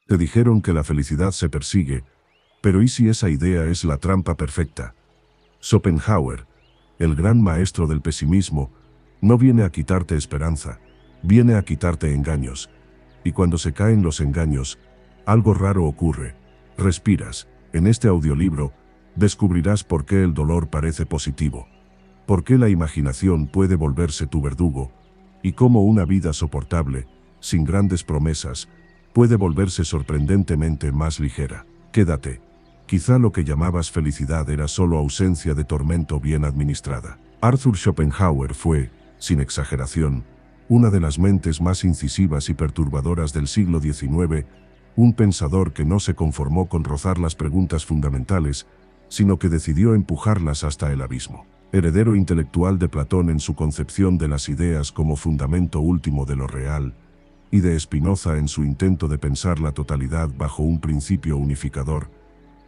Te dijeron que la felicidad se persigue, pero ¿y si esa idea es la trampa perfecta? Schopenhauer, el gran maestro del pesimismo, no viene a quitarte esperanza, viene a quitarte engaños. Y cuando se caen los engaños, algo raro ocurre. Respiras. En este audiolibro, descubrirás por qué el dolor parece positivo, por qué la imaginación puede volverse tu verdugo, y cómo una vida soportable, sin grandes promesas, puede volverse sorprendentemente más ligera. Quédate. Quizá lo que llamabas felicidad era solo ausencia de tormento bien administrada. Arthur Schopenhauer fue, sin exageración, una de las mentes más incisivas y perturbadoras del siglo XIX, un pensador que no se conformó con rozar las preguntas fundamentales, sino que decidió empujarlas hasta el abismo. Heredero intelectual de Platón en su concepción de las ideas como fundamento último de lo real, y de Spinoza en su intento de pensar la totalidad bajo un principio unificador,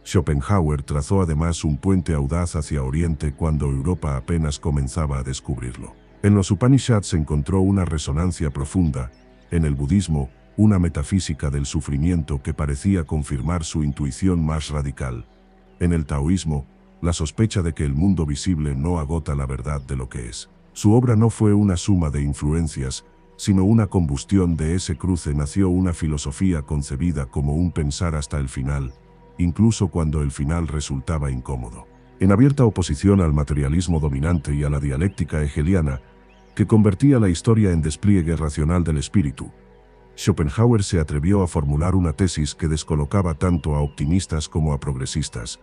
Schopenhauer trazó además un puente audaz hacia Oriente cuando Europa apenas comenzaba a descubrirlo. En los Upanishads encontró una resonancia profunda, en el budismo, una metafísica del sufrimiento que parecía confirmar su intuición más radical. En el taoísmo, la sospecha de que el mundo visible no agota la verdad de lo que es. Su obra no fue una suma de influencias, sino una combustión de ese cruce nació una filosofía concebida como un pensar hasta el final, incluso cuando el final resultaba incómodo. En abierta oposición al materialismo dominante y a la dialéctica hegeliana, que convertía la historia en despliegue racional del espíritu, Schopenhauer se atrevió a formular una tesis que descolocaba tanto a optimistas como a progresistas.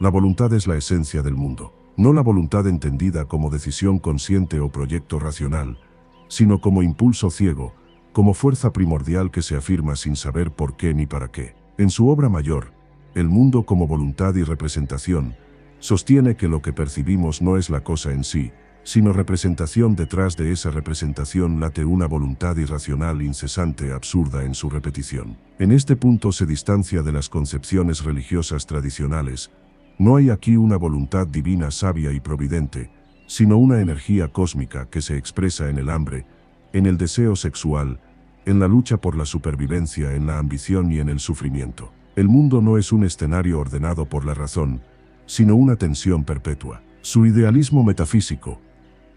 La voluntad es la esencia del mundo, no la voluntad entendida como decisión consciente o proyecto racional, sino como impulso ciego, como fuerza primordial que se afirma sin saber por qué ni para qué. En su obra mayor, El mundo como voluntad y representación, sostiene que lo que percibimos no es la cosa en sí, sino representación. Detrás de esa representación late una voluntad irracional incesante, absurda en su repetición. En este punto se distancia de las concepciones religiosas tradicionales. No hay aquí una voluntad divina sabia y providente, sino una energía cósmica que se expresa en el hambre, en el deseo sexual, en la lucha por la supervivencia, en la ambición y en el sufrimiento. El mundo no es un escenario ordenado por la razón, sino una tensión perpetua. Su idealismo metafísico,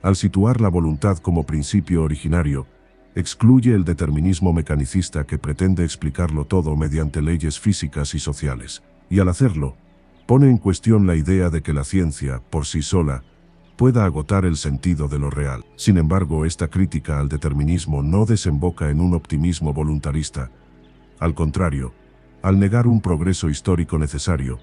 al situar la voluntad como principio originario, excluye el determinismo mecanicista que pretende explicarlo todo mediante leyes físicas y sociales, y al hacerlo, pone en cuestión la idea de que la ciencia, por sí sola, pueda agotar el sentido de lo real. Sin embargo, esta crítica al determinismo no desemboca en un optimismo voluntarista. Al contrario, al negar un progreso histórico necesario,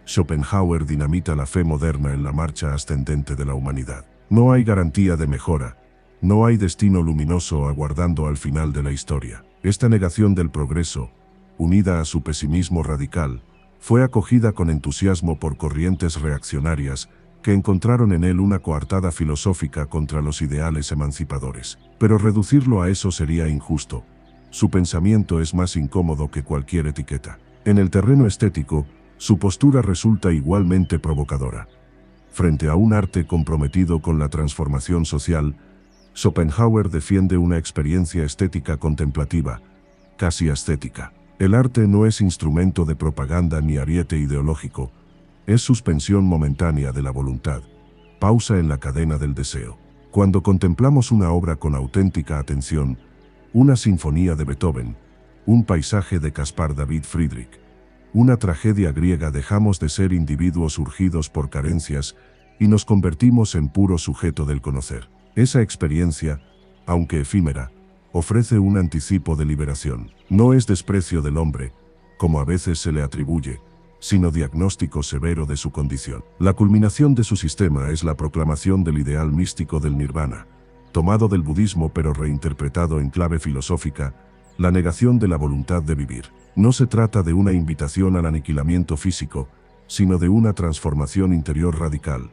Schopenhauer dinamita la fe moderna en la marcha ascendente de la humanidad. No hay garantía de mejora, no hay destino luminoso aguardando al final de la historia. Esta negación del progreso, unida a su pesimismo radical, fue acogida con entusiasmo por corrientes reaccionarias que encontraron en él una coartada filosófica contra los ideales emancipadores. Pero reducirlo a eso sería injusto. Su pensamiento es más incómodo que cualquier etiqueta. En el terreno estético, su postura resulta igualmente provocadora. Frente a un arte comprometido con la transformación social, Schopenhauer defiende una experiencia estética contemplativa, casi ascética. El arte no es instrumento de propaganda ni ariete ideológico, es suspensión momentánea de la voluntad, pausa en la cadena del deseo. Cuando contemplamos una obra con auténtica atención, una sinfonía de Beethoven, un paisaje de Caspar David Friedrich, una tragedia griega, dejamos de ser individuos urgidos por carencias y nos convertimos en puro sujeto del conocer. Esa experiencia, aunque efímera, ofrece un anticipo de liberación. No es desprecio del hombre, como a veces se le atribuye, sino diagnóstico severo de su condición. La culminación de su sistema es la proclamación del ideal místico del nirvana, tomado del budismo pero reinterpretado en clave filosófica, la negación de la voluntad de vivir. No se trata de una invitación al aniquilamiento físico, sino de una transformación interior radical,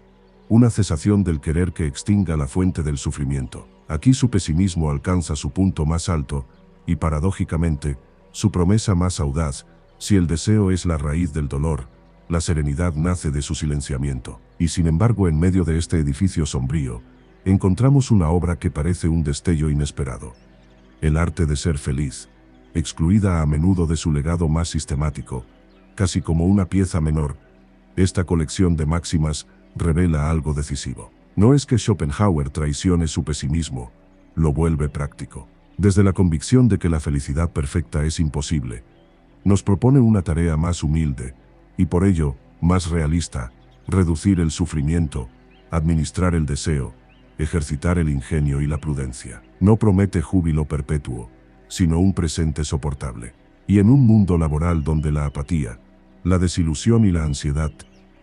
una cesación del querer que extinga la fuente del sufrimiento. Aquí su pesimismo alcanza su punto más alto, y paradójicamente, su promesa más audaz. Si el deseo es la raíz del dolor, la serenidad nace de su silenciamiento. Y sin embargo, en medio de este edificio sombrío, encontramos una obra que parece un destello inesperado. El arte de ser feliz. excluida a menudo de su legado más sistemático, casi como una pieza menor. Esta colección de máximas revela algo decisivo. No es que Schopenhauer traicione su pesimismo, lo vuelve práctico. Desde la convicción de que la felicidad perfecta es imposible, nos propone una tarea más humilde, y por ello, más realista: reducir el sufrimiento, administrar el deseo, ejercitar el ingenio y la prudencia. No promete júbilo perpetuo, sino un presente soportable. Y en un mundo laboral donde la apatía, la desilusión y la ansiedad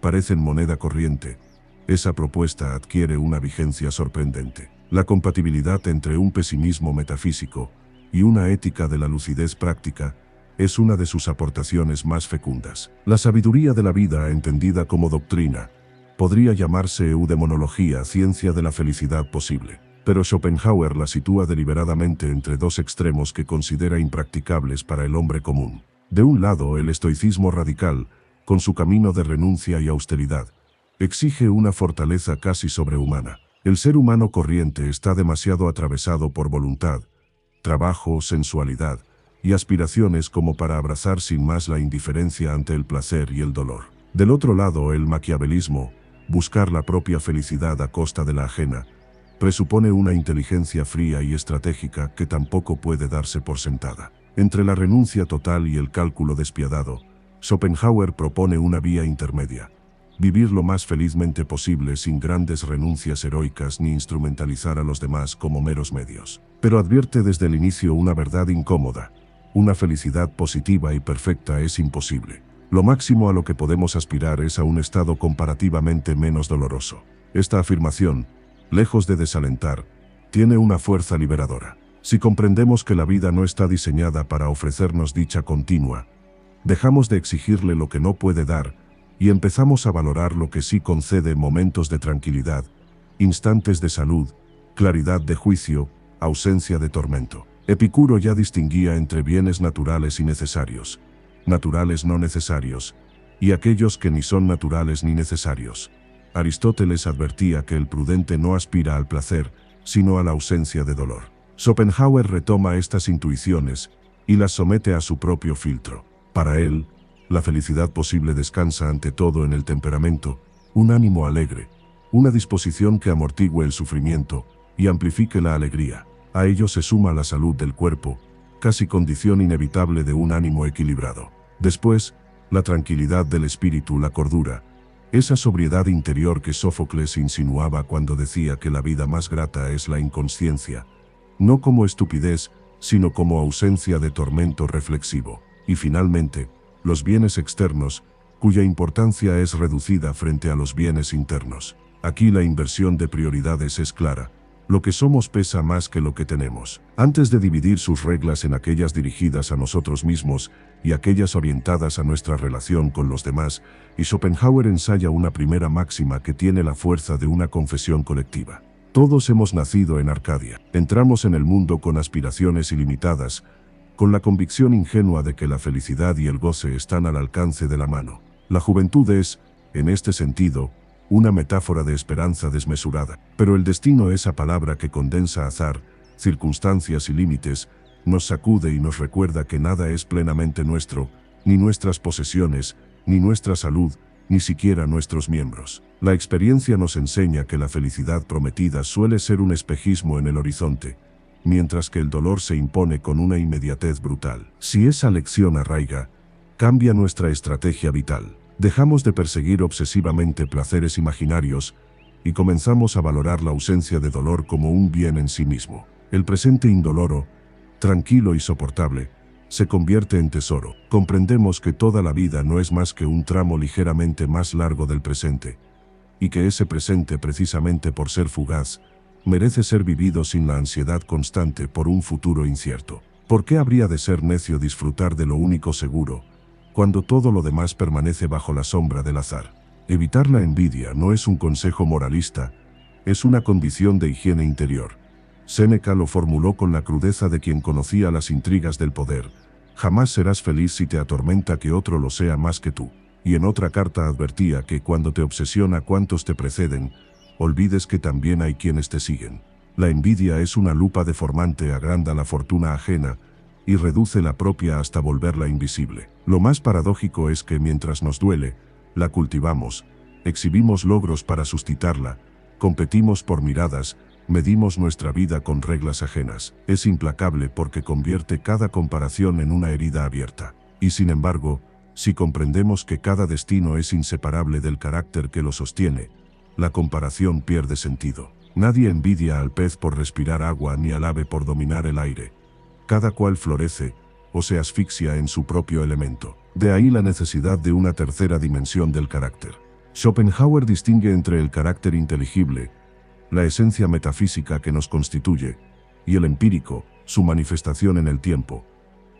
parecen moneda corriente, esa propuesta adquiere una vigencia sorprendente. La compatibilidad entre un pesimismo metafísico y una ética de la lucidez práctica es una de sus aportaciones más fecundas. La sabiduría de la vida, entendida como doctrina, podría llamarse eudemonología, ciencia de la felicidad posible. Pero Schopenhauer la sitúa deliberadamente entre dos extremos que considera impracticables para el hombre común. De un lado, el estoicismo radical, con su camino de renuncia y austeridad, exige una fortaleza casi sobrehumana. El ser humano corriente está demasiado atravesado por voluntad, trabajo, sensualidad y aspiraciones como para abrazar sin más la indiferencia ante el placer y el dolor. Del otro lado, el maquiavelismo, buscar la propia felicidad a costa de la ajena, presupone una inteligencia fría y estratégica que tampoco puede darse por sentada. Entre la renuncia total y el cálculo despiadado, Schopenhauer propone una vía intermedia: vivir lo más felizmente posible sin grandes renuncias heroicas ni instrumentalizar a los demás como meros medios. Pero advierte desde el inicio una verdad incómoda: una felicidad positiva y perfecta es imposible. Lo máximo a lo que podemos aspirar es a un estado comparativamente menos doloroso. Esta afirmación, lejos de desalentar, tiene una fuerza liberadora. Si comprendemos que la vida no está diseñada para ofrecernos dicha continua, dejamos de exigirle lo que no puede dar y empezamos a valorar lo que sí concede: momentos de tranquilidad, instantes de salud, claridad de juicio, ausencia de tormento. Epicuro ya distinguía entre bienes naturales y necesarios, naturales no necesarios, y aquellos que ni son naturales ni necesarios. Aristóteles advertía que el prudente no aspira al placer, sino a la ausencia de dolor. Schopenhauer retoma estas intuiciones y las somete a su propio filtro. Para él, la felicidad posible descansa ante todo en el temperamento, un ánimo alegre, una disposición que amortigue el sufrimiento y amplifique la alegría. A ello se suma la salud del cuerpo, casi condición inevitable de un ánimo equilibrado. Después, la tranquilidad del espíritu, la cordura, esa sobriedad interior que Sófocles insinuaba cuando decía que la vida más grata es la inconsciencia, no como estupidez, sino como ausencia de tormento reflexivo. Y finalmente, los bienes externos, cuya importancia es reducida frente a los bienes internos. Aquí la inversión de prioridades es clara: lo que somos pesa más que lo que tenemos. Antes de dividir sus reglas en aquellas dirigidas a nosotros mismos y aquellas orientadas a nuestra relación con los demás, Schopenhauer ensaya una primera máxima que tiene la fuerza de una confesión colectiva. Todos hemos nacido en Arcadia. Entramos en el mundo con aspiraciones ilimitadas, con la convicción ingenua de que la felicidad y el goce están al alcance de la mano. La juventud es, en este sentido, una metáfora de esperanza desmesurada. Pero el destino, esa palabra que condensa azar, circunstancias y límites, nos sacude y nos recuerda que nada es plenamente nuestro, ni nuestras posesiones, ni nuestra salud, ni siquiera nuestros miembros. La experiencia nos enseña que la felicidad prometida suele ser un espejismo en el horizonte, mientras que el dolor se impone con una inmediatez brutal. Si esa lección arraiga, cambia nuestra estrategia vital. Dejamos de perseguir obsesivamente placeres imaginarios y comenzamos a valorar la ausencia de dolor como un bien en sí mismo. El presente indoloro, tranquilo y soportable, se convierte en tesoro. Comprendemos que toda la vida no es más que un tramo ligeramente más largo del presente, y que ese presente, precisamente por ser fugaz, merece ser vivido sin la ansiedad constante por un futuro incierto. ¿Por qué habría de ser necio disfrutar de lo único seguro, cuando todo lo demás permanece bajo la sombra del azar? Evitar la envidia no es un consejo moralista, es una condición de higiene interior. Séneca lo formuló con la crudeza de quien conocía las intrigas del poder: jamás serás feliz si te atormenta que otro lo sea más que tú. Y en otra carta advertía que cuando te obsesiona cuantos te preceden, olvides que también hay quienes te siguen. La envidia es una lupa deformante, agranda la fortuna ajena y reduce la propia hasta volverla invisible. Lo más paradójico es que mientras nos duele, la cultivamos, exhibimos logros para suscitarla, competimos por miradas, medimos nuestra vida con reglas ajenas. Es implacable porque convierte cada comparación en una herida abierta. Y sin embargo, si comprendemos que cada destino es inseparable del carácter que lo sostiene, la comparación pierde sentido. Nadie envidia al pez por respirar agua ni al ave por dominar el aire. Cada cual florece o se asfixia en su propio elemento. De ahí la necesidad de una tercera dimensión del carácter. Schopenhauer distingue entre el carácter inteligible, la esencia metafísica que nos constituye, y el empírico, su manifestación en el tiempo.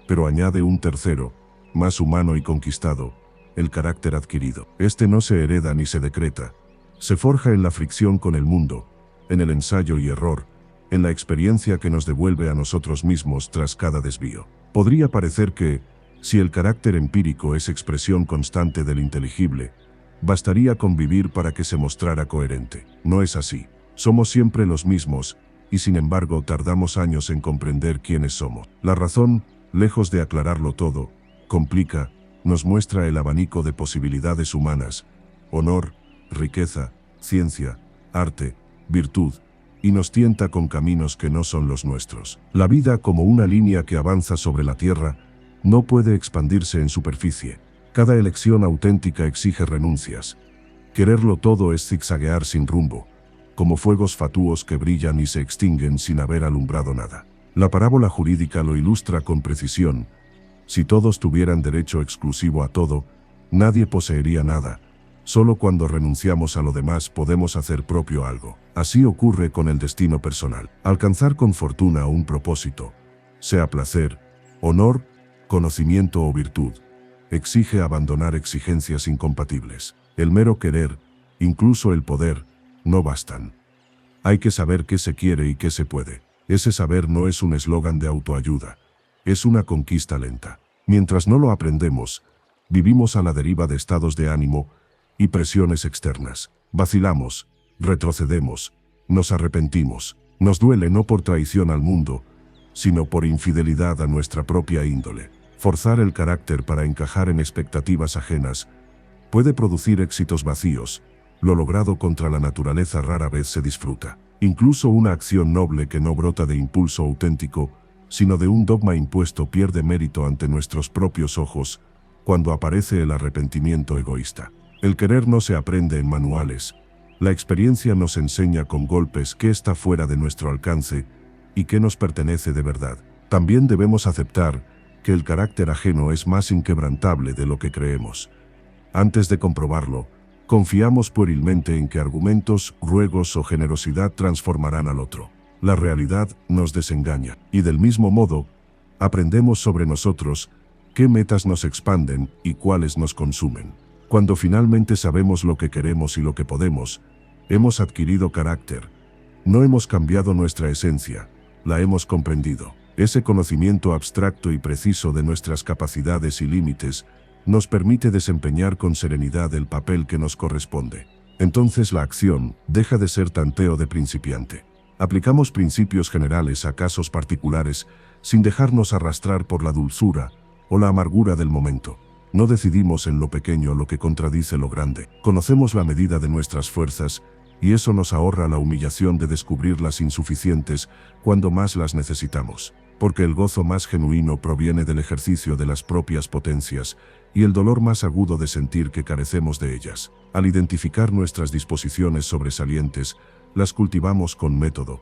Pero añade un tercero, más humano y conquistado, el carácter adquirido. Este no se hereda ni se decreta. Se forja en la fricción con el mundo, en el ensayo y error, en la experiencia que nos devuelve a nosotros mismos tras cada desvío. Podría parecer que, si el carácter empírico es expresión constante del inteligible, bastaría con vivir para que se mostrara coherente. No es así. Somos siempre los mismos, y sin embargo tardamos años en comprender quiénes somos. La razón, lejos de aclararlo todo, complica, nos muestra el abanico de posibilidades humanas, honor, riqueza, ciencia, arte, virtud, y nos tienta con caminos que no son los nuestros. La vida, como una línea que avanza sobre la tierra, no puede expandirse en superficie. Cada elección auténtica exige renuncias. Quererlo todo es zigzaguear sin rumbo, como fuegos fatuos que brillan y se extinguen sin haber alumbrado nada. La parábola jurídica lo ilustra con precisión. Si todos tuvieran derecho exclusivo a todo, nadie poseería nada. Solo cuando renunciamos a lo demás podemos hacer propio algo. Así ocurre con el destino personal. Alcanzar con fortuna un propósito, sea placer, honor, conocimiento o virtud, exige abandonar exigencias incompatibles. El mero querer, incluso el poder, no bastan. Hay que saber qué se quiere y qué se puede. Ese saber no es un eslogan de autoayuda. Es una conquista lenta. Mientras no lo aprendemos, vivimos a la deriva de estados de ánimo y presiones externas. Vacilamos, retrocedemos, nos arrepentimos. Nos duele no por traición al mundo, sino por infidelidad a nuestra propia índole. Forzar el carácter para encajar en expectativas ajenas puede producir éxitos vacíos. Lo logrado contra la naturaleza rara vez se disfruta. Incluso una acción noble que no brota de impulso auténtico, sino de un dogma impuesto pierde mérito ante nuestros propios ojos, cuando aparece el arrepentimiento egoísta. El querer no se aprende en manuales. La experiencia nos enseña con golpes qué está fuera de nuestro alcance y qué nos pertenece de verdad. También debemos aceptar que el carácter ajeno es más inquebrantable de lo que creemos. Antes de comprobarlo, confiamos puerilmente en que argumentos, ruegos o generosidad transformarán al otro. La realidad nos desengaña, y del mismo modo, aprendemos sobre nosotros qué metas nos expanden y cuáles nos consumen. Cuando finalmente sabemos lo que queremos y lo que podemos, hemos adquirido carácter. No hemos cambiado nuestra esencia, la hemos comprendido. Ese conocimiento abstracto y preciso de nuestras capacidades y límites nos permite desempeñar con serenidad el papel que nos corresponde. Entonces la acción deja de ser tanteo de principiante. Aplicamos principios generales a casos particulares sin dejarnos arrastrar por la dulzura o la amargura del momento. No decidimos en lo pequeño lo que contradice lo grande. Conocemos la medida de nuestras fuerzas y eso nos ahorra la humillación de descubrirlas insuficientes cuando más las necesitamos. Porque el gozo más genuino proviene del ejercicio de las propias potencias y el dolor más agudo de sentir que carecemos de ellas. Al identificar nuestras disposiciones sobresalientes, las cultivamos con método.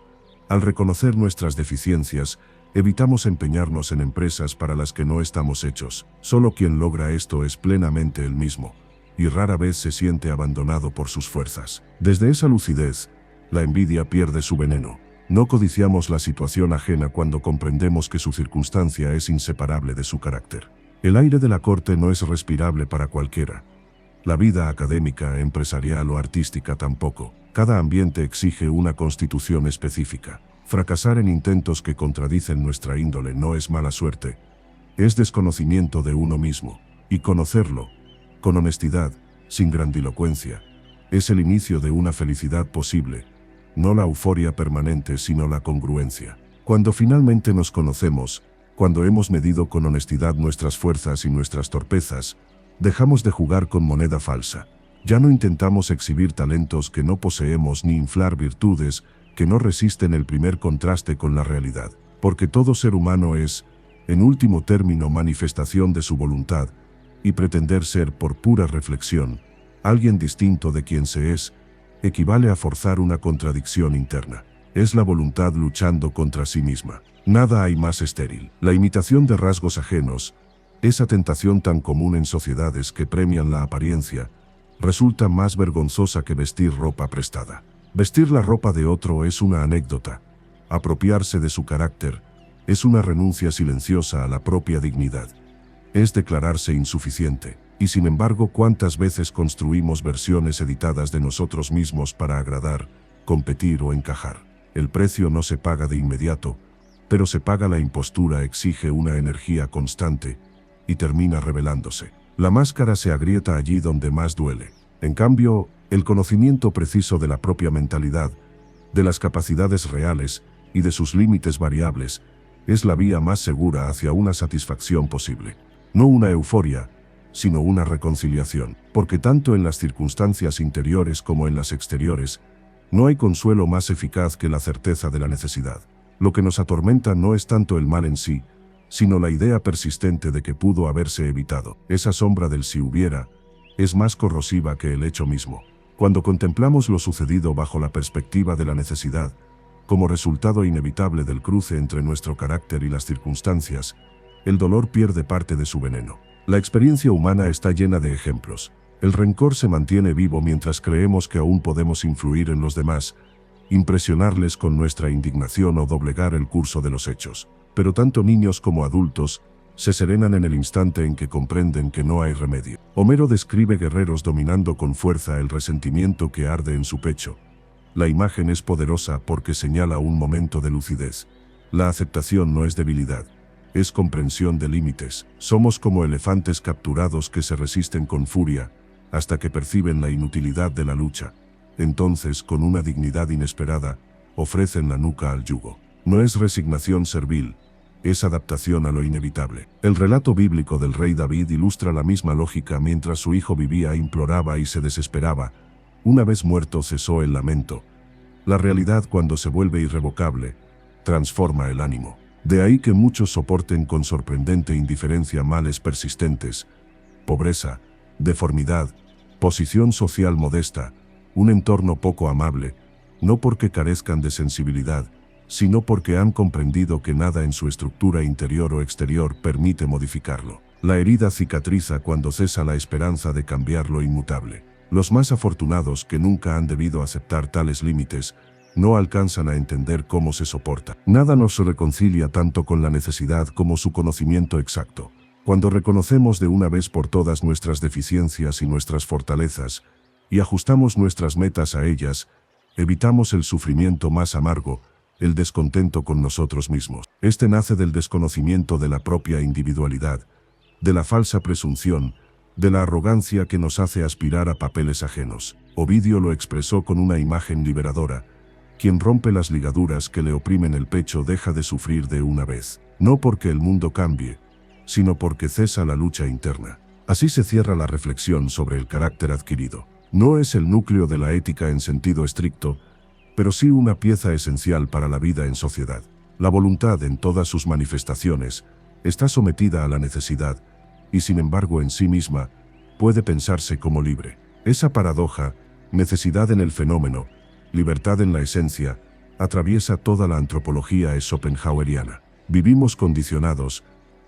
Al reconocer nuestras deficiencias, evitamos empeñarnos en empresas para las que no estamos hechos. Solo quien logra esto es plenamente el mismo, y rara vez se siente abandonado por sus fuerzas. Desde esa lucidez, la envidia pierde su veneno. No codiciamos la situación ajena cuando comprendemos que su circunstancia es inseparable de su carácter. El aire de la corte no es respirable para cualquiera. La vida académica, empresarial o artística tampoco. Cada ambiente exige una constitución específica. Fracasar en intentos que contradicen nuestra índole no es mala suerte. Es desconocimiento de uno mismo. Y conocerlo, con honestidad, sin grandilocuencia, es el inicio de una felicidad posible. No la euforia permanente, sino la congruencia. Cuando finalmente nos conocemos, Cuando hemos medido con honestidad nuestras fuerzas y nuestras torpezas, dejamos de jugar con moneda falsa. Ya no intentamos exhibir talentos que no poseemos ni inflar virtudes que no resisten el primer contraste con la realidad. Porque todo ser humano es, en último término, manifestación de su voluntad, y pretender ser, por pura reflexión, alguien distinto de quien se es, equivale a forzar una contradicción interna. Es la voluntad luchando contra sí misma. Nada hay más estéril. La imitación de rasgos ajenos, esa tentación tan común en sociedades que premian la apariencia, resulta más vergonzosa que vestir ropa prestada. Vestir la ropa de otro es una anécdota. Apropiarse de su carácter es una renuncia silenciosa a la propia dignidad. Es declararse insuficiente. Y sin embargo, ¿cuántas veces construimos versiones editadas de nosotros mismos para agradar, competir o encajar? El precio no se paga de inmediato, pero se paga. La impostura exige una energía constante y termina revelándose. La máscara se agrieta allí donde más duele. En cambio, el conocimiento preciso de la propia mentalidad, de las capacidades reales y de sus límites variables, es la vía más segura hacia una satisfacción posible. No una euforia, sino una reconciliación. Porque tanto en las circunstancias interiores como en las exteriores, no hay consuelo más eficaz que la certeza de la necesidad. Lo que nos atormenta no es tanto el mal en sí, sino la idea persistente de que pudo haberse evitado. Esa sombra del si hubiera es más corrosiva que el hecho mismo. Cuando contemplamos lo sucedido bajo la perspectiva de la necesidad, como resultado inevitable del cruce entre nuestro carácter y las circunstancias, el dolor pierde parte de su veneno. La experiencia humana está llena de ejemplos. El rencor se mantiene vivo mientras creemos que aún podemos influir en los demás, impresionarles con nuestra indignación o doblegar el curso de los hechos. Pero tanto niños como adultos se serenan en el instante en que comprenden que no hay remedio. Homero describe guerreros dominando con fuerza el resentimiento que arde en su pecho. La imagen es poderosa porque señala un momento de lucidez. La aceptación no es debilidad, es comprensión de límites. Somos como elefantes capturados que se resisten con furia, hasta que perciben la inutilidad de la lucha. Entonces, con una dignidad inesperada, ofrecen la nuca al yugo. No es resignación servil, es adaptación a lo inevitable. El relato bíblico del rey David ilustra la misma lógica. Mientras su hijo vivía, imploraba y se desesperaba. Una vez muerto, cesó el lamento. La realidad, cuando se vuelve irrevocable, transforma el ánimo. De ahí que muchos soporten con sorprendente indiferencia males persistentes, pobreza, deformidad, posición social modesta, un entorno poco amable, no porque carezcan de sensibilidad, sino porque han comprendido que nada en su estructura interior o exterior permite modificarlo. La herida cicatriza cuando cesa la esperanza de cambiar lo inmutable. Los más afortunados, que nunca han debido aceptar tales límites, no alcanzan a entender cómo se soporta. Nada nos reconcilia tanto con la necesidad como su conocimiento exacto. Cuando reconocemos de una vez por todas nuestras deficiencias y nuestras fortalezas, y ajustamos nuestras metas a ellas, evitamos el sufrimiento más amargo, el descontento con nosotros mismos. Este nace del desconocimiento de la propia individualidad, de la falsa presunción, de la arrogancia que nos hace aspirar a papeles ajenos. Ovidio lo expresó con una imagen liberadora. Quien rompe las ligaduras que le oprimen el pecho deja de sufrir de una vez. No porque el mundo cambie, sino porque cesa la lucha interna. Así se cierra la reflexión sobre el carácter adquirido. No es el núcleo de la ética en sentido estricto, pero sí una pieza esencial para la vida en sociedad. La voluntad, en todas sus manifestaciones, está sometida a la necesidad, y sin embargo en sí misma, puede pensarse como libre. Esa paradoja, necesidad en el fenómeno, libertad en la esencia, atraviesa toda la antropología schopenhaueriana. Vivimos condicionados,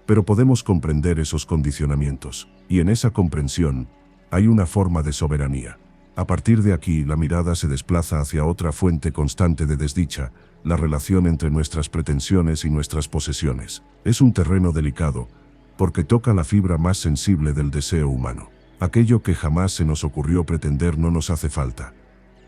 pero podemos comprender esos condicionamientos, y en esa comprensión hay una forma de soberanía. A partir de aquí, la mirada se desplaza hacia otra fuente constante de desdicha, la relación entre nuestras pretensiones y nuestras posesiones. Es un terreno delicado, porque toca la fibra más sensible del deseo humano. Aquello que jamás se nos ocurrió pretender no nos hace falta.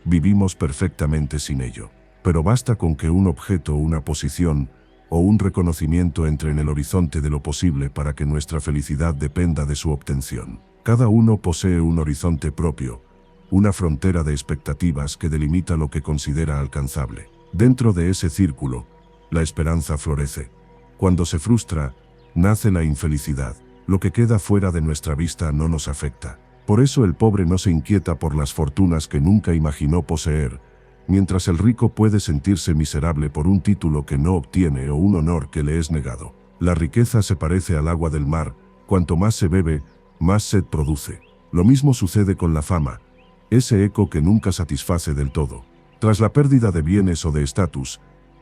Vivimos perfectamente sin ello. Pero basta con que un objeto, una posición o un reconocimiento entre en el horizonte de lo posible para que nuestra felicidad dependa de su obtención. Cada uno posee un horizonte propio, una frontera de expectativas que delimita lo que considera alcanzable. Dentro de ese círculo, la esperanza florece. Cuando se frustra, nace la infelicidad. Lo que queda fuera de nuestra vista no nos afecta. Por eso el pobre no se inquieta por las fortunas que nunca imaginó poseer, mientras el rico puede sentirse miserable por un título que no obtiene o un honor que le es negado. La riqueza se parece al agua del mar, cuanto más se bebe, más sed produce. Lo mismo sucede con la fama, ese eco que nunca satisface del todo. Tras la pérdida de bienes o de estatus,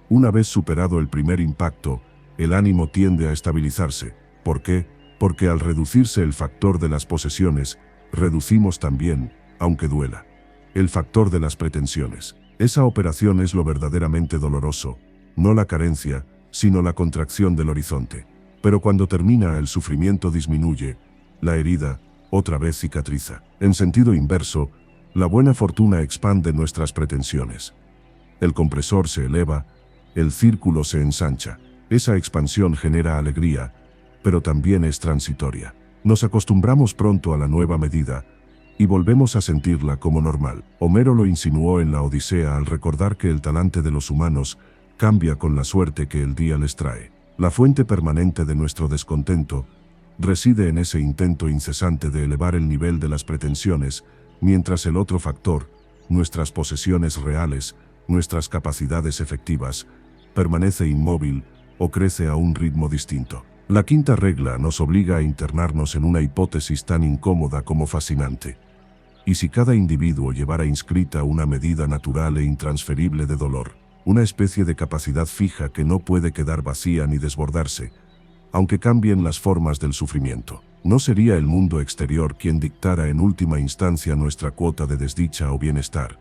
una vez superado el primer impacto, el ánimo tiende a estabilizarse. ¿Por qué? Porque al reducirse el factor de las posesiones, reducimos también, aunque duela, el factor de las pretensiones. Esa operación es lo verdaderamente doloroso, no la carencia, sino la contracción del horizonte. Pero cuando termina, el sufrimiento disminuye, la herida, otra vez cicatriza. En sentido inverso, la buena fortuna expande nuestras pretensiones. El compresor se eleva, el círculo se ensancha. Esa expansión genera alegría, pero también es transitoria. Nos acostumbramos pronto a la nueva medida, y volvemos a sentirla como normal. Homero lo insinuó en la Odisea al recordar que el talante de los humanos cambia con la suerte que el día les trae. La fuente permanente de nuestro descontento reside en ese intento incesante de elevar el nivel de las pretensiones, mientras el otro factor, nuestras posesiones reales, nuestras capacidades efectivas, permanece inmóvil o crece a un ritmo distinto. La quinta regla nos obliga a internarnos en una hipótesis tan incómoda como fascinante. ¿Y si cada individuo llevara inscrita una medida natural e intransferible de dolor, una especie de capacidad fija que no puede quedar vacía ni desbordarse, aunque cambien las formas del sufrimiento? No sería el mundo exterior quien dictara en última instancia nuestra cuota de desdicha o bienestar,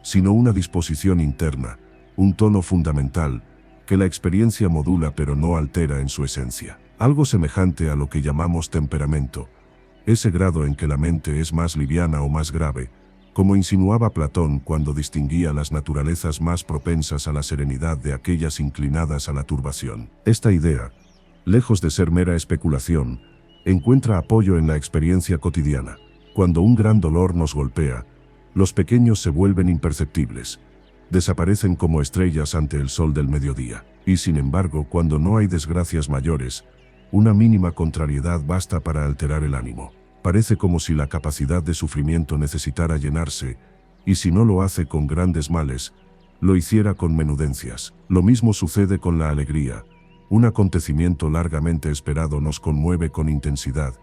sino una disposición interna, un tono fundamental, que la experiencia modula pero no altera en su esencia. Algo semejante a lo que llamamos temperamento, ese grado en que la mente es más liviana o más grave, como insinuaba Platón cuando distinguía las naturalezas más propensas a la serenidad de aquellas inclinadas a la turbación. Esta idea, lejos de ser mera especulación, encuentra apoyo en la experiencia cotidiana. Cuando un gran dolor nos golpea, los pequeños se vuelven imperceptibles, desaparecen como estrellas ante el sol del mediodía. Y sin embargo, cuando no hay desgracias mayores, una mínima contrariedad basta para alterar el ánimo. Parece como si la capacidad de sufrimiento necesitara llenarse, y si no lo hace con grandes males, lo hiciera con menudencias. Lo mismo sucede con la alegría. Un acontecimiento largamente esperado nos conmueve con intensidad,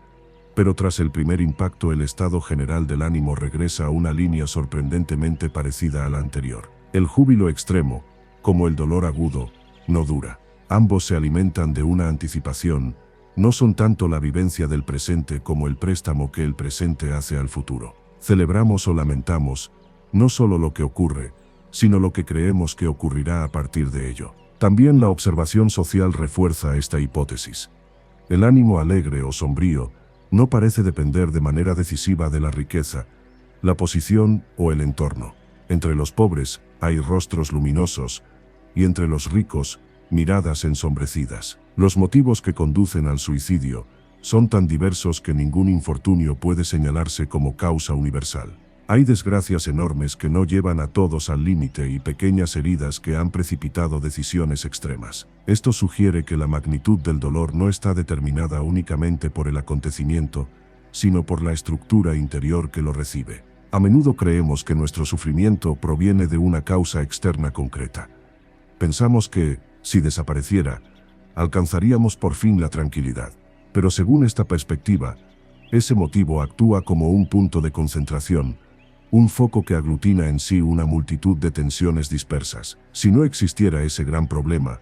pero tras el primer impacto el estado general del ánimo regresa a una línea sorprendentemente parecida a la anterior. El júbilo extremo, como el dolor agudo, no dura. Ambos se alimentan de una anticipación, no son tanto la vivencia del presente como el préstamo que el presente hace al futuro. Celebramos o lamentamos, no solo lo que ocurre, sino lo que creemos que ocurrirá a partir de ello. También la observación social refuerza esta hipótesis. El ánimo alegre o sombrío no parece depender de manera decisiva de la riqueza, la posición o el entorno. Entre los pobres hay rostros luminosos, y entre los ricos, miradas ensombrecidas. Los motivos que conducen al suicidio son tan diversos que ningún infortunio puede señalarse como causa universal. Hay desgracias enormes que no llevan a todos al límite y pequeñas heridas que han precipitado decisiones extremas. Esto sugiere que la magnitud del dolor no está determinada únicamente por el acontecimiento, sino por la estructura interior que lo recibe. A menudo creemos que nuestro sufrimiento proviene de una causa externa concreta. Pensamos que, si desapareciera, alcanzaríamos por fin la tranquilidad. Pero según esta perspectiva, ese motivo actúa como un punto de concentración, un foco que aglutina en sí una multitud de tensiones dispersas. Si no existiera ese gran problema,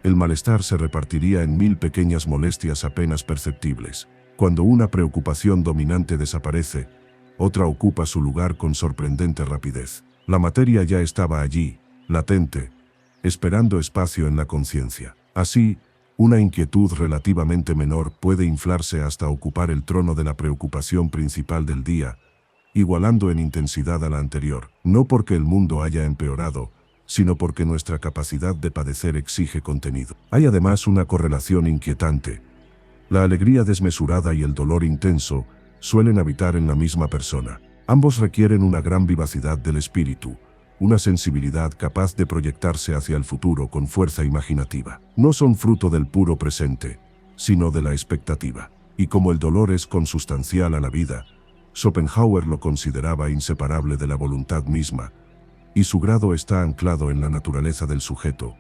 el malestar se repartiría en 1000 pequeñas molestias apenas perceptibles. Cuando una preocupación dominante desaparece, otra ocupa su lugar con sorprendente rapidez. La materia ya estaba allí, latente, esperando espacio en la conciencia. Así, una inquietud relativamente menor puede inflarse hasta ocupar el trono de la preocupación principal del día, igualando en intensidad a la anterior, no porque el mundo haya empeorado, sino porque nuestra capacidad de padecer exige contenido. Hay además una correlación inquietante. La alegría desmesurada y el dolor intenso suelen habitar en la misma persona. Ambos requieren una gran vivacidad del espíritu, una sensibilidad capaz de proyectarse hacia el futuro con fuerza imaginativa. No son fruto del puro presente, sino de la expectativa. Y como el dolor es consustancial a la vida, Schopenhauer lo consideraba inseparable de la voluntad misma, y su grado está anclado en la naturaleza del sujeto.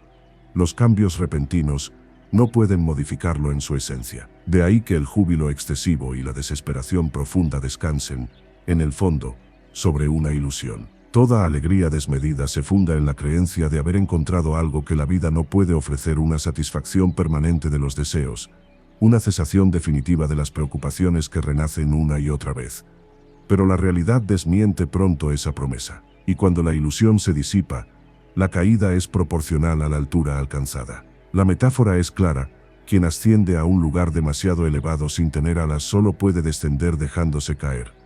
Los cambios repentinos no pueden modificarlo en su esencia. De ahí que el júbilo excesivo y la desesperación profunda descansen, en el fondo, sobre una ilusión. Toda alegría desmedida se funda en la creencia de haber encontrado algo que la vida no puede ofrecer: una satisfacción permanente de los deseos, una cesación definitiva de las preocupaciones que renacen una y otra vez. Pero la realidad desmiente pronto esa promesa, y cuando la ilusión se disipa, la caída es proporcional a la altura alcanzada. La metáfora es clara: quien asciende a un lugar demasiado elevado sin tener alas solo puede descender dejándose caer.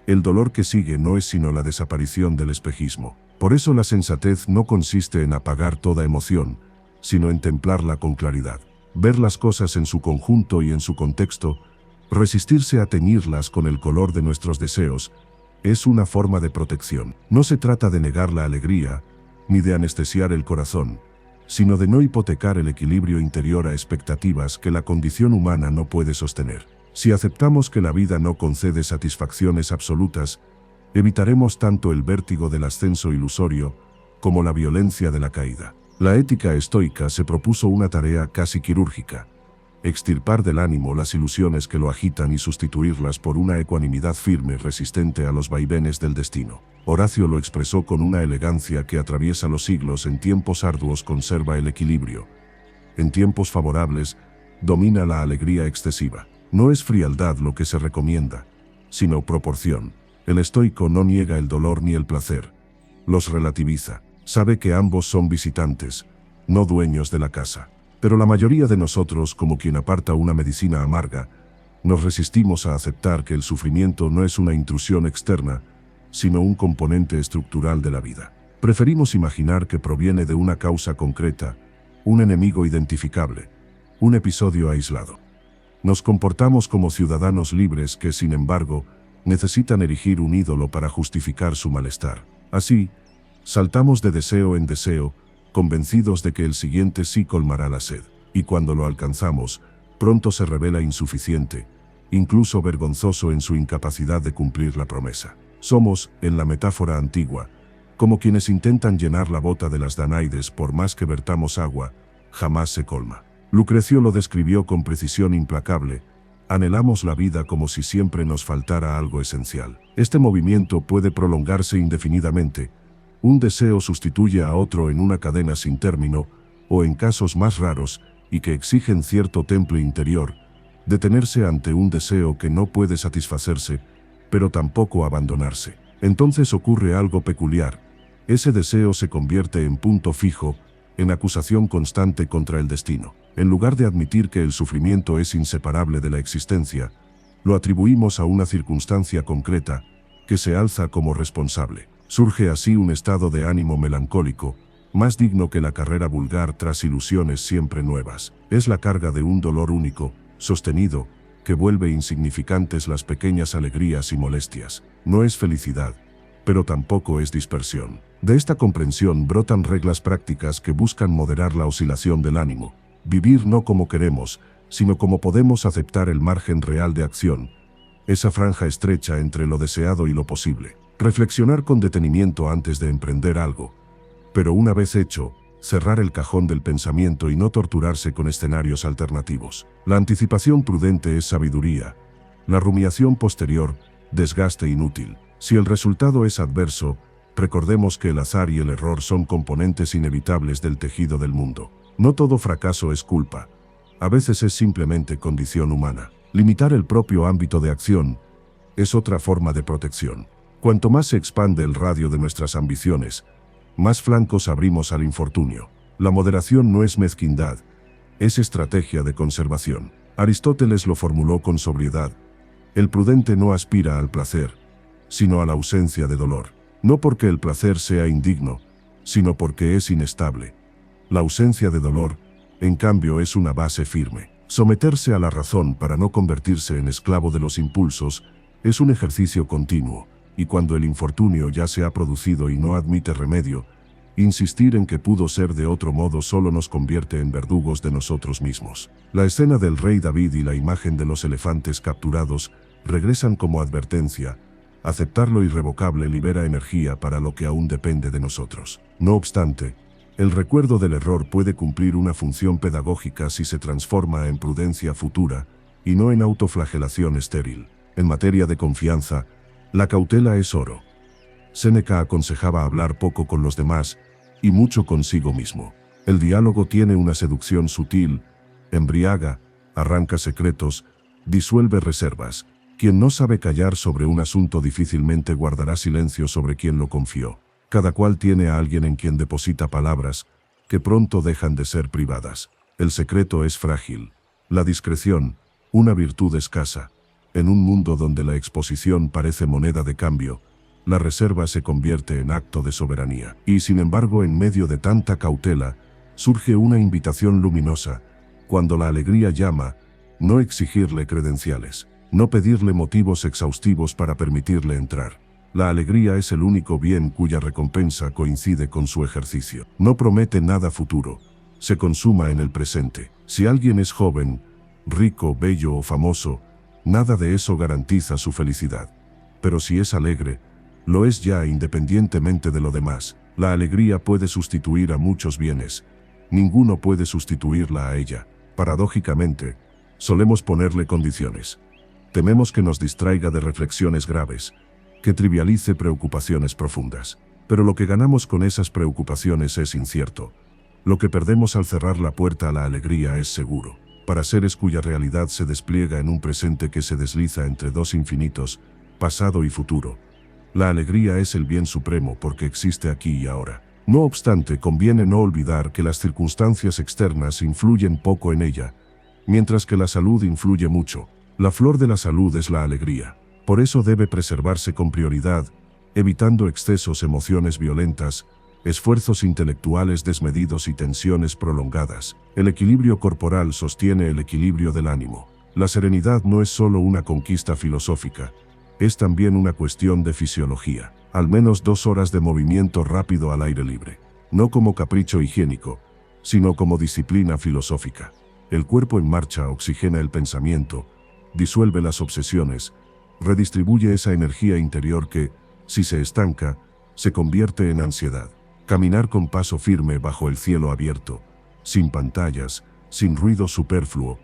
El dolor que sigue no es sino la desaparición del espejismo. Por eso la sensatez no consiste en apagar toda emoción, sino en templarla con claridad. Ver las cosas en su conjunto y en su contexto, resistirse a teñirlas con el color de nuestros deseos, es una forma de protección. No se trata de negar la alegría, ni de anestesiar el corazón, sino de no hipotecar el equilibrio interior a expectativas que la condición humana no puede sostener. Si aceptamos que la vida no concede satisfacciones absolutas, evitaremos tanto el vértigo del ascenso ilusorio como la violencia de la caída. La ética estoica se propuso una tarea casi quirúrgica: extirpar del ánimo las ilusiones que lo agitan y sustituirlas por una ecuanimidad firme resistente a los vaivenes del destino. Horacio lo expresó con una elegancia que atraviesa los siglos: en tiempos arduos conserva el equilibrio. En tiempos favorables, domina la alegría excesiva. No es frialdad lo que se recomienda, sino proporción. El estoico no niega el dolor ni el placer, los relativiza. Sabe que ambos son visitantes, no dueños de la casa. Pero la mayoría de nosotros, como quien aparta una medicina amarga, nos resistimos a aceptar que el sufrimiento no es una intrusión externa, sino un componente estructural de la vida. Preferimos imaginar que proviene de una causa concreta, un enemigo identificable, un episodio aislado. Nos comportamos como ciudadanos libres que, sin embargo, necesitan erigir un ídolo para justificar su malestar. Así, saltamos de deseo en deseo, convencidos de que el siguiente sí colmará la sed. Y cuando lo alcanzamos, pronto se revela insuficiente, incluso vergonzoso en su incapacidad de cumplir la promesa. Somos, en la metáfora antigua, como quienes intentan llenar la bota de las Danaides: por más que vertamos agua, jamás se colma. Lucrecio lo describió con precisión implacable: anhelamos la vida como si siempre nos faltara algo esencial. Este movimiento puede prolongarse indefinidamente. Un deseo sustituye a otro en una cadena sin término, o en casos más raros, y que exigen cierto temple interior, detenerse ante un deseo que no puede satisfacerse, pero tampoco abandonarse. Entonces ocurre algo peculiar: ese deseo se convierte en punto fijo, en acusación constante contra el destino. En lugar de admitir que el sufrimiento es inseparable de la existencia, lo atribuimos a una circunstancia concreta, que se alza como responsable. Surge así un estado de ánimo melancólico, más digno que la carrera vulgar tras ilusiones siempre nuevas. Es la carga de un dolor único, sostenido, que vuelve insignificantes las pequeñas alegrías y molestias. No es felicidad, pero tampoco es dispersión. De esta comprensión brotan reglas prácticas que buscan moderar la oscilación del ánimo. Vivir no como queremos, sino como podemos aceptar el margen real de acción, esa franja estrecha entre lo deseado y lo posible. Reflexionar con detenimiento antes de emprender algo, pero una vez hecho, cerrar el cajón del pensamiento y no torturarse con escenarios alternativos. La anticipación prudente es sabiduría, la rumiación posterior, desgaste inútil. Si el resultado es adverso, recordemos que el azar y el error son componentes inevitables del tejido del mundo. No todo fracaso es culpa. A veces es simplemente condición humana. Limitar el propio ámbito de acción es otra forma de protección. Cuanto más se expande el radio de nuestras ambiciones, más flancos abrimos al infortunio. La moderación no es mezquindad, es estrategia de conservación. Aristóteles lo formuló con sobriedad: el prudente no aspira al placer, sino a la ausencia de dolor. No porque el placer sea indigno, sino porque es inestable. La ausencia de dolor, en cambio, es una base firme. Someterse a la razón para no convertirse en esclavo de los impulsos es un ejercicio continuo, y cuando el infortunio ya se ha producido y no admite remedio, insistir en que pudo ser de otro modo solo nos convierte en verdugos de nosotros mismos. La escena del rey David y la imagen de los elefantes capturados regresan como advertencia. Aceptar lo irrevocable libera energía para lo que aún depende de nosotros. No obstante, el recuerdo del error puede cumplir una función pedagógica si se transforma en prudencia futura y no en autoflagelación estéril. En materia de confianza, la cautela es oro. Séneca aconsejaba hablar poco con los demás y mucho consigo mismo. El diálogo tiene una seducción sutil, embriaga, arranca secretos, disuelve reservas. Quien no sabe callar sobre un asunto difícilmente guardará silencio sobre quien lo confió. Cada cual tiene a alguien en quien deposita palabras que pronto dejan de ser privadas. El secreto es frágil. La discreción, una virtud escasa. En un mundo donde la exposición parece moneda de cambio, la reserva se convierte en acto de soberanía. Y sin embargo, en medio de tanta cautela, surge una invitación luminosa. Cuando la alegría llama, no exigirle credenciales, no pedirle motivos exhaustivos para permitirle entrar. La alegría es el único bien cuya recompensa coincide con su ejercicio. No promete nada futuro, se consuma en el presente. Si alguien es joven, rico, bello o famoso, nada de eso garantiza su felicidad. Pero si es alegre, lo es ya independientemente de lo demás. La alegría puede sustituir a muchos bienes. Ninguno puede sustituirla a ella. Paradójicamente, solemos ponerle condiciones. Tememos que nos distraiga de reflexiones graves, que trivialice preocupaciones profundas. Pero lo que ganamos con esas preocupaciones es incierto. Lo que perdemos al cerrar la puerta a la alegría es seguro. Para seres cuya realidad se despliega en un presente que se desliza entre dos infinitos, pasado y futuro, la alegría es el bien supremo porque existe aquí y ahora. No obstante, conviene no olvidar que las circunstancias externas influyen poco en ella, mientras que la salud influye mucho. La flor de la salud es la alegría. Por eso debe preservarse con prioridad, evitando excesos, emociones violentas, esfuerzos intelectuales desmedidos y tensiones prolongadas. El equilibrio corporal sostiene el equilibrio del ánimo. La serenidad no es solo una conquista filosófica, es también una cuestión de fisiología. Al menos 2 horas de movimiento rápido al aire libre. No como capricho higiénico, sino como disciplina filosófica. El cuerpo en marcha oxigena el pensamiento, disuelve las obsesiones, redistribuye esa energía interior que, si se estanca, se convierte en ansiedad. Caminar con paso firme bajo el cielo abierto, sin pantallas, sin ruido superfluo,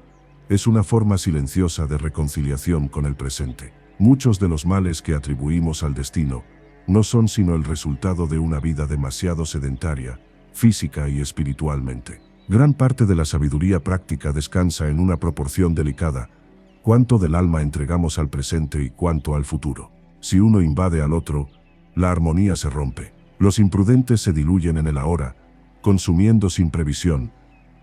es una forma silenciosa de reconciliación con el presente. Muchos de los males que atribuimos al destino no son sino el resultado de una vida demasiado sedentaria, física y espiritualmente. Gran parte de la sabiduría práctica descansa en una proporción delicada. Cuánto del alma entregamos al presente y cuánto al futuro. Si uno invade al otro, la armonía se rompe. Los imprudentes se diluyen en el ahora, consumiendo sin previsión.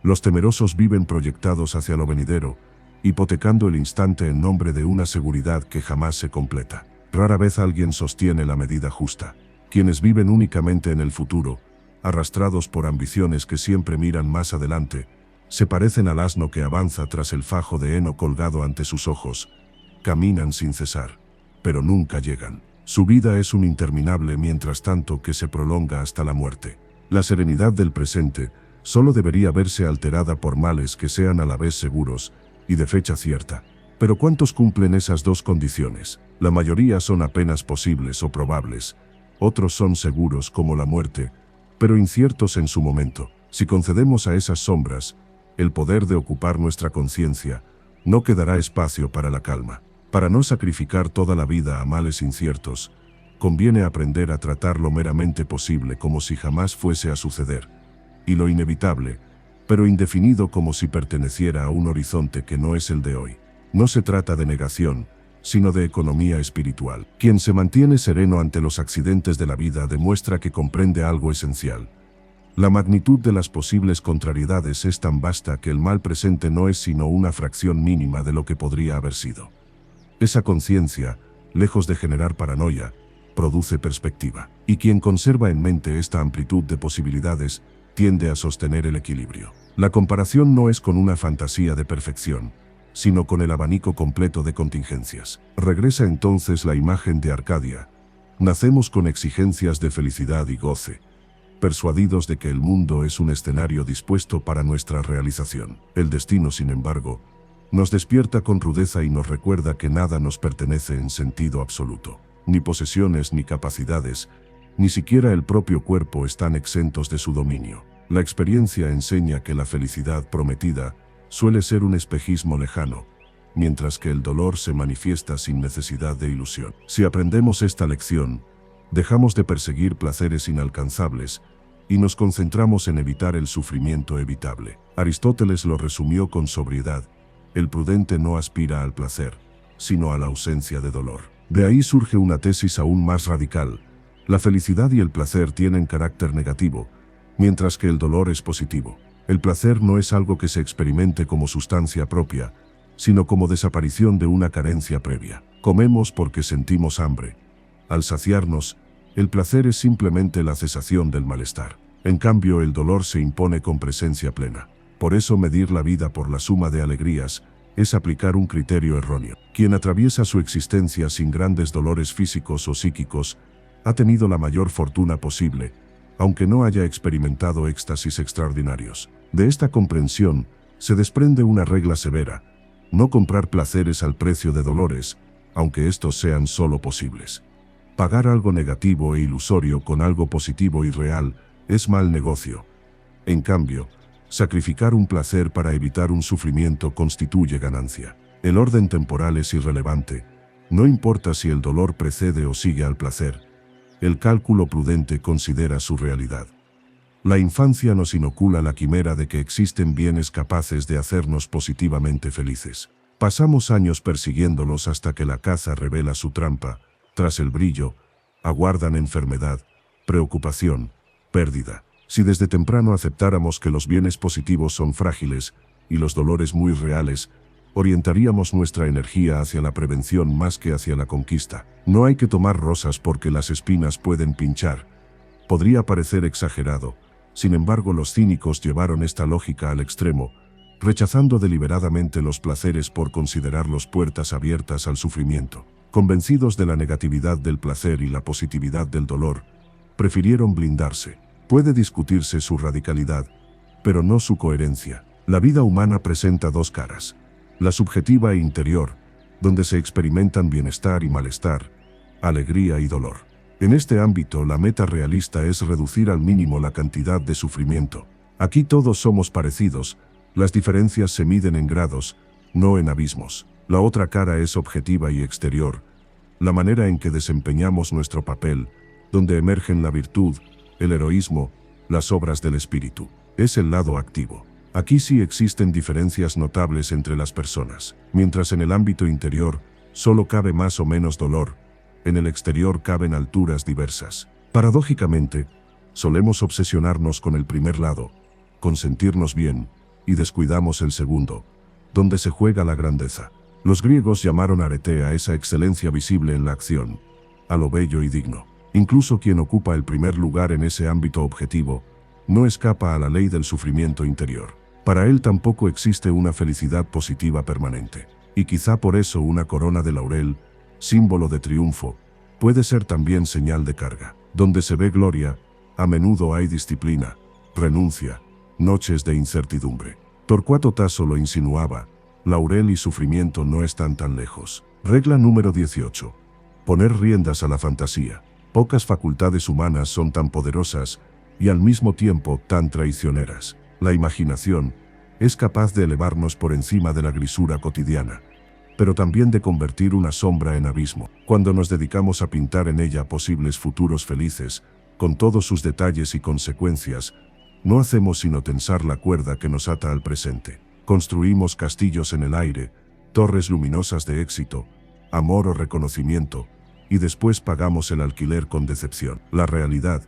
Los temerosos viven proyectados hacia lo venidero, hipotecando el instante en nombre de una seguridad que jamás se completa. Rara vez alguien sostiene la medida justa. Quienes viven únicamente en el futuro, arrastrados por ambiciones que siempre miran más adelante, se parecen al asno que avanza tras el fajo de heno colgado ante sus ojos. Caminan sin cesar, pero nunca llegan. Su vida es un interminable mientras tanto que se prolonga hasta la muerte. La serenidad del presente solo debería verse alterada por males que sean a la vez seguros y de fecha cierta. Pero ¿cuántos cumplen esas dos condiciones? La mayoría son apenas posibles o probables. Otros son seguros como la muerte, pero inciertos en su momento. Si concedemos a esas sombras el poder de ocupar nuestra conciencia, no quedará espacio para la calma. Para no sacrificar toda la vida a males inciertos, conviene aprender a tratar lo meramente posible como si jamás fuese a suceder, y lo inevitable, pero indefinido como si perteneciera a un horizonte que no es el de hoy. No se trata de negación, sino de economía espiritual. Quien se mantiene sereno ante los accidentes de la vida demuestra que comprende algo esencial. La magnitud de las posibles contrariedades es tan vasta que el mal presente no es sino una fracción mínima de lo que podría haber sido. Esa conciencia, lejos de generar paranoia, produce perspectiva. Y quien conserva en mente esta amplitud de posibilidades, tiende a sostener el equilibrio. La comparación no es con una fantasía de perfección, sino con el abanico completo de contingencias. Regresa entonces la imagen de Arcadia, Nacemos con exigencias de felicidad y goce, persuadidos de que el mundo es un escenario dispuesto para nuestra realización. El destino, sin embargo, nos despierta con rudeza y nos recuerda que nada nos pertenece en sentido absoluto. Ni posesiones ni capacidades, ni siquiera el propio cuerpo están exentos de su dominio. La experiencia enseña que la felicidad prometida suele ser un espejismo lejano, mientras que el dolor se manifiesta sin necesidad de ilusión. Si aprendemos esta lección, dejamos de perseguir placeres inalcanzables y nos concentramos en evitar el sufrimiento evitable. Aristóteles lo resumió con sobriedad: el prudente no aspira al placer, sino a la ausencia de dolor. De ahí surge una tesis aún más radical: la felicidad y el placer tienen carácter negativo, mientras que el dolor es positivo. El placer no es algo que se experimente como sustancia propia, sino como desaparición de una carencia previa. Comemos porque sentimos hambre. Al saciarnos, el placer es simplemente la cesación del malestar. En cambio, el dolor se impone con presencia plena. Por eso medir la vida por la suma de alegrías es aplicar un criterio erróneo. Quien atraviesa su existencia sin grandes dolores físicos o psíquicos ha tenido la mayor fortuna posible, aunque no haya experimentado éxtasis extraordinarios. De esta comprensión se desprende una regla severa: no comprar placeres al precio de dolores, aunque estos sean solo posibles. Pagar algo negativo e ilusorio con algo positivo y real es mal negocio. En cambio, sacrificar un placer para evitar un sufrimiento constituye ganancia. El orden temporal es irrelevante. No importa si el dolor precede o sigue al placer. El cálculo prudente considera su realidad. La infancia nos inocula la quimera de que existen bienes capaces de hacernos positivamente felices. Pasamos años persiguiéndolos hasta que la caza revela su trampa. Tras el brillo, aguardan enfermedad, preocupación, pérdida. Si desde temprano aceptáramos que los bienes positivos son frágiles y los dolores muy reales, orientaríamos nuestra energía hacia la prevención más que hacia la conquista. No hay que tomar rosas porque las espinas pueden pinchar. Podría parecer exagerado. Sin embargo, los cínicos llevaron esta lógica al extremo, rechazando deliberadamente los placeres por considerarlos puertas abiertas al sufrimiento. Convencidos de la negatividad del placer y la positividad del dolor, prefirieron blindarse. Puede discutirse su radicalidad, pero no su coherencia. La vida humana presenta dos caras: la subjetiva e interior, donde se experimentan bienestar y malestar, alegría y dolor. En este ámbito, la meta realista es reducir al mínimo la cantidad de sufrimiento. Aquí todos somos parecidos, las diferencias se miden en grados, no en abismos. La otra cara es objetiva y exterior, la manera en que desempeñamos nuestro papel, donde emergen la virtud, el heroísmo, las obras del espíritu. Es el lado activo. Aquí sí existen diferencias notables entre las personas. Mientras en el ámbito interior solo cabe más o menos dolor, en el exterior caben alturas diversas. Paradójicamente, solemos obsesionarnos con el primer lado, con sentirnos bien, y descuidamos el segundo, donde se juega la grandeza. Los griegos llamaron arete a esa excelencia visible en la acción, a lo bello y digno. Incluso quien ocupa el primer lugar en ese ámbito objetivo, no escapa a la ley del sufrimiento interior. Para él tampoco existe una felicidad positiva permanente. Y quizá por eso una corona de laurel, símbolo de triunfo, puede ser también señal de carga. Donde se ve gloria, a menudo hay disciplina, renuncia, noches de incertidumbre. Torcuato Tasso lo insinuaba: laurel y sufrimiento no están tan lejos. Regla número 18. Poner riendas a la fantasía. Pocas facultades humanas son tan poderosas y al mismo tiempo tan traicioneras. La imaginación es capaz de elevarnos por encima de la grisura cotidiana, pero también de convertir una sombra en abismo. Cuando nos dedicamos a pintar en ella posibles futuros felices, con todos sus detalles y consecuencias, no hacemos sino tensar la cuerda que nos ata al presente. Construimos castillos en el aire, torres luminosas de éxito, amor o reconocimiento, y después pagamos el alquiler con decepción. La realidad,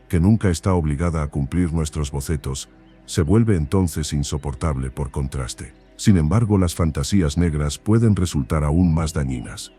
que nunca está obligada a cumplir nuestros bocetos, se vuelve entonces insoportable por contraste. Sin embargo, las fantasías negras pueden resultar aún más dañinas.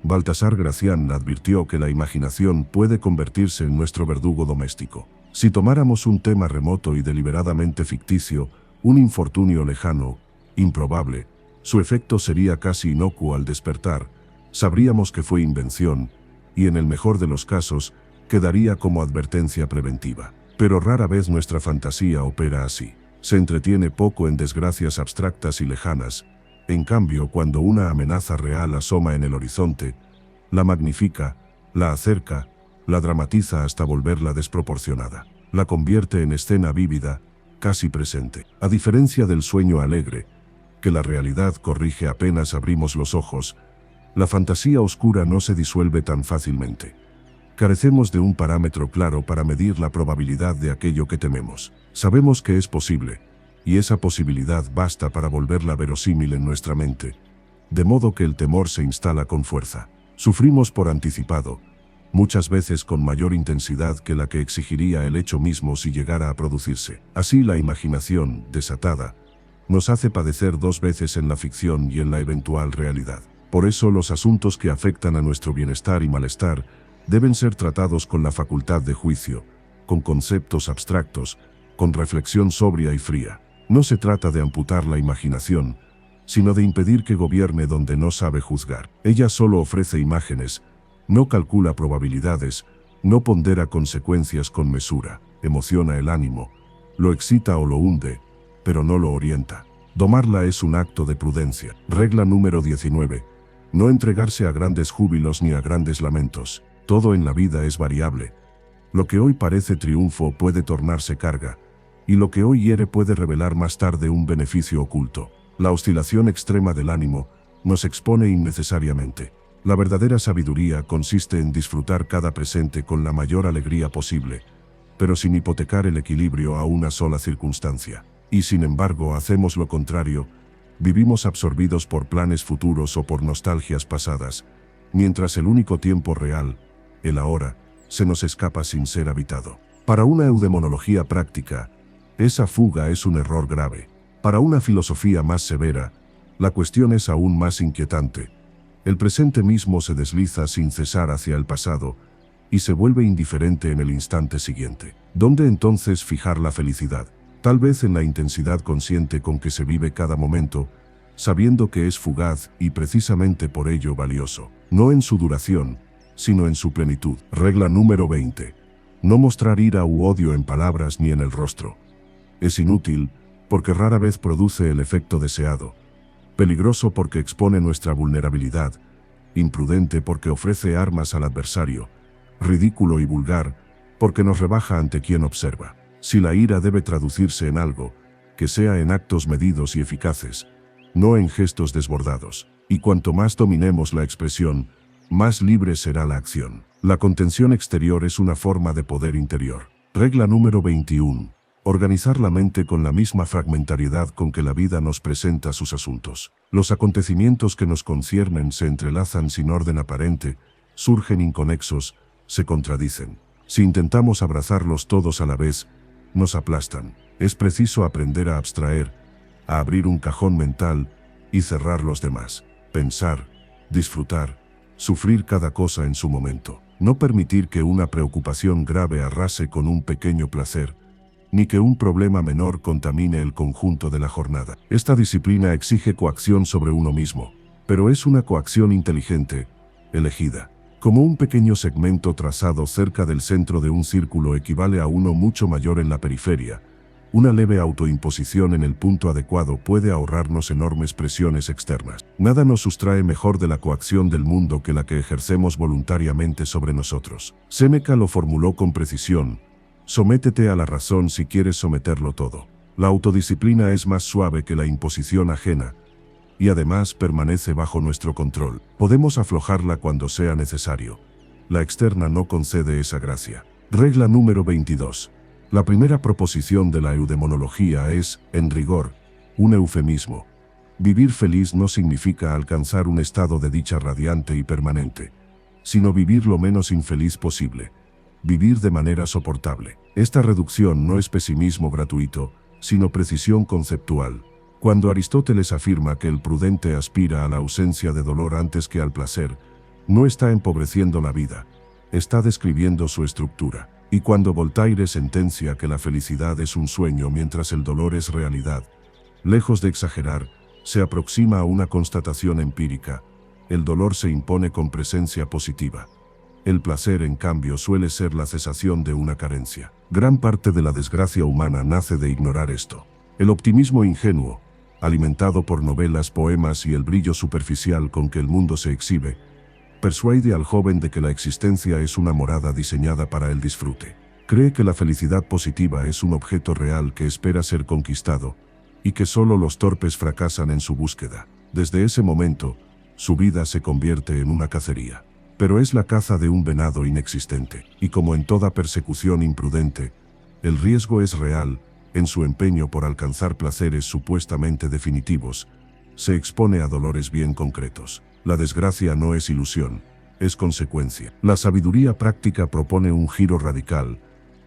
Baltasar Gracián advirtió que la imaginación puede convertirse en nuestro verdugo doméstico. Si tomáramos un tema remoto y deliberadamente ficticio, un infortunio lejano, improbable, su efecto sería casi inocuo al despertar. Sabríamos que fue invención, y en el mejor de los casos, quedaría como advertencia preventiva. Pero rara vez nuestra fantasía opera así. Se entretiene poco en desgracias abstractas y lejanas. En cambio, cuando una amenaza real asoma en el horizonte, la magnifica, la acerca, la dramatiza hasta volverla desproporcionada. La convierte en escena vívida, casi presente. A diferencia del sueño alegre, que la realidad corrige apenas abrimos los ojos, la fantasía oscura no se disuelve tan fácilmente. Carecemos de un parámetro claro para medir la probabilidad de aquello que tememos. Sabemos que es posible, y esa posibilidad basta para volverla verosímil en nuestra mente, de modo que el temor se instala con fuerza. Sufrimos por anticipado, muchas veces con mayor intensidad que la que exigiría el hecho mismo si llegara a producirse. Así la imaginación, desatada, nos hace padecer dos veces en la ficción y en la eventual realidad. Por eso los asuntos que afectan a nuestro bienestar y malestar deben ser tratados con la facultad de juicio, con conceptos abstractos, con reflexión sobria y fría. No se trata de amputar la imaginación, sino de impedir que gobierne donde no sabe juzgar. Ella solo ofrece imágenes, no calcula probabilidades, no pondera consecuencias con mesura, emociona el ánimo, lo excita o lo hunde, pero no lo orienta. Domarla es un acto de prudencia. Regla número 19. No entregarse a grandes júbilos ni a grandes lamentos. Todo en la vida es variable. Lo que hoy parece triunfo puede tornarse carga, y lo que hoy hiere puede revelar más tarde un beneficio oculto. La oscilación extrema del ánimo nos expone innecesariamente. La verdadera sabiduría consiste en disfrutar cada presente con la mayor alegría posible, pero sin hipotecar el equilibrio a una sola circunstancia. Y sin embargo hacemos lo contrario, vivimos absorbidos por planes futuros o por nostalgias pasadas, mientras el único tiempo real, el ahora, se nos escapa sin ser habitado. Para una eudemonología práctica, esa fuga es un error grave. Para una filosofía más severa, la cuestión es aún más inquietante. El presente mismo se desliza sin cesar hacia el pasado y se vuelve indiferente en el instante siguiente. ¿Dónde entonces fijar la felicidad? Tal vez en la intensidad consciente con que se vive cada momento, sabiendo que es fugaz y precisamente por ello valioso. No en su duración, sino en su plenitud. Regla número 20. No mostrar ira u odio en palabras ni en el rostro. Es inútil, porque rara vez produce el efecto deseado. Peligroso porque expone nuestra vulnerabilidad. Imprudente porque ofrece armas al adversario. Ridículo y vulgar, porque nos rebaja ante quien observa. Si la ira debe traducirse en algo, que sea en actos medidos y eficaces, no en gestos desbordados. Y cuanto más dominemos la expresión, más libre será la acción. La contención exterior es una forma de poder interior. Regla número 21. Organizar la mente con la misma fragmentariedad con que la vida nos presenta sus asuntos. Los acontecimientos que nos conciernen se entrelazan sin orden aparente, surgen inconexos, se contradicen. Si intentamos abrazarlos todos a la vez, nos aplastan. Es preciso aprender a abstraer, a abrir un cajón mental y cerrar los demás. Pensar, disfrutar, sufrir cada cosa en su momento. No permitir que una preocupación grave arrase con un pequeño placer, ni que un problema menor contamine el conjunto de la jornada. Esta disciplina exige coacción sobre uno mismo, pero es una coacción inteligente, elegida. Como un pequeño segmento trazado cerca del centro de un círculo equivale a uno mucho mayor en la periferia, una leve autoimposición en el punto adecuado puede ahorrarnos enormes presiones externas. Nada nos sustrae mejor de la coacción del mundo que la que ejercemos voluntariamente sobre nosotros. Séneca lo formuló con precisión: sométete a la razón si quieres someterlo todo. La autodisciplina es más suave que la imposición ajena, y además permanece bajo nuestro control. Podemos aflojarla cuando sea necesario. La externa no concede esa gracia. Regla número 22. La primera proposición de la eudemonología es, en rigor, un eufemismo. Vivir feliz no significa alcanzar un estado de dicha radiante y permanente, sino vivir lo menos infeliz posible. Vivir de manera soportable. Esta reducción no es pesimismo gratuito, sino precisión conceptual. Cuando Aristóteles afirma que el prudente aspira a la ausencia de dolor antes que al placer, no está empobreciendo la vida, está describiendo su estructura. Y cuando Voltaire sentencia que la felicidad es un sueño mientras el dolor es realidad, lejos de exagerar, se aproxima a una constatación empírica: el dolor se impone con presencia positiva. El placer, en cambio, suele ser la cesación de una carencia. Gran parte de la desgracia humana nace de ignorar esto. El optimismo ingenuo, alimentado por novelas, poemas y el brillo superficial con que el mundo se exhibe, persuade al joven de que la existencia es una morada diseñada para el disfrute. Cree que la felicidad positiva es un objeto real que espera ser conquistado, y que solo los torpes fracasan en su búsqueda. Desde ese momento, su vida se convierte en una cacería. Pero es la caza de un venado inexistente, y como en toda persecución imprudente, el riesgo es real. En su empeño por alcanzar placeres supuestamente definitivos, se expone a dolores bien concretos. La desgracia no es ilusión, es consecuencia. La sabiduría práctica propone un giro radical,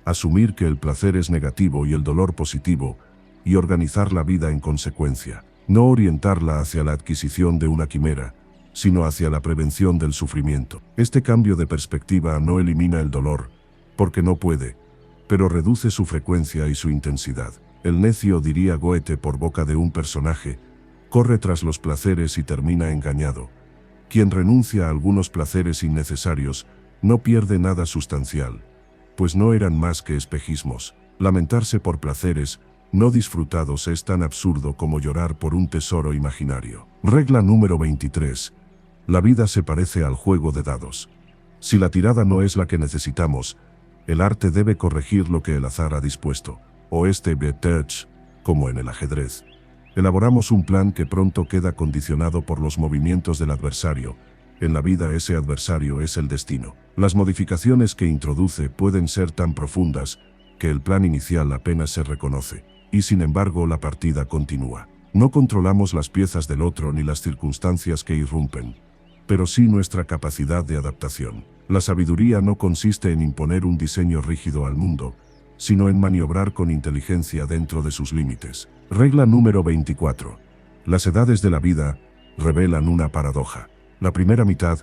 asumir que el placer es negativo y el dolor positivo, y organizar la vida en consecuencia. No orientarla hacia la adquisición de una quimera, sino hacia la prevención del sufrimiento. Este cambio de perspectiva no elimina el dolor, porque no puede, pero reduce su frecuencia y su intensidad. El necio, diría Goethe por boca de un personaje, corre tras los placeres y termina engañado. Quien renuncia a algunos placeres innecesarios no pierde nada sustancial, pues no eran más que espejismos. Lamentarse por placeres no disfrutados es tan absurdo como llorar por un tesoro imaginario. Regla número 23. La vida se parece al juego de dados. Si la tirada no es la que necesitamos, el arte debe corregir lo que el azar ha dispuesto, o como en el ajedrez. Elaboramos un plan que pronto queda condicionado por los movimientos del adversario. En la vida ese adversario es el destino. Las modificaciones que introduce pueden ser tan profundas que el plan inicial apenas se reconoce, y sin embargo la partida continúa. No controlamos las piezas del otro ni las circunstancias que irrumpen, pero sí nuestra capacidad de adaptación. La sabiduría no consiste en imponer un diseño rígido al mundo, sino en maniobrar con inteligencia dentro de sus límites. Regla número 24. Las edades de la vida revelan una paradoja. La primera mitad,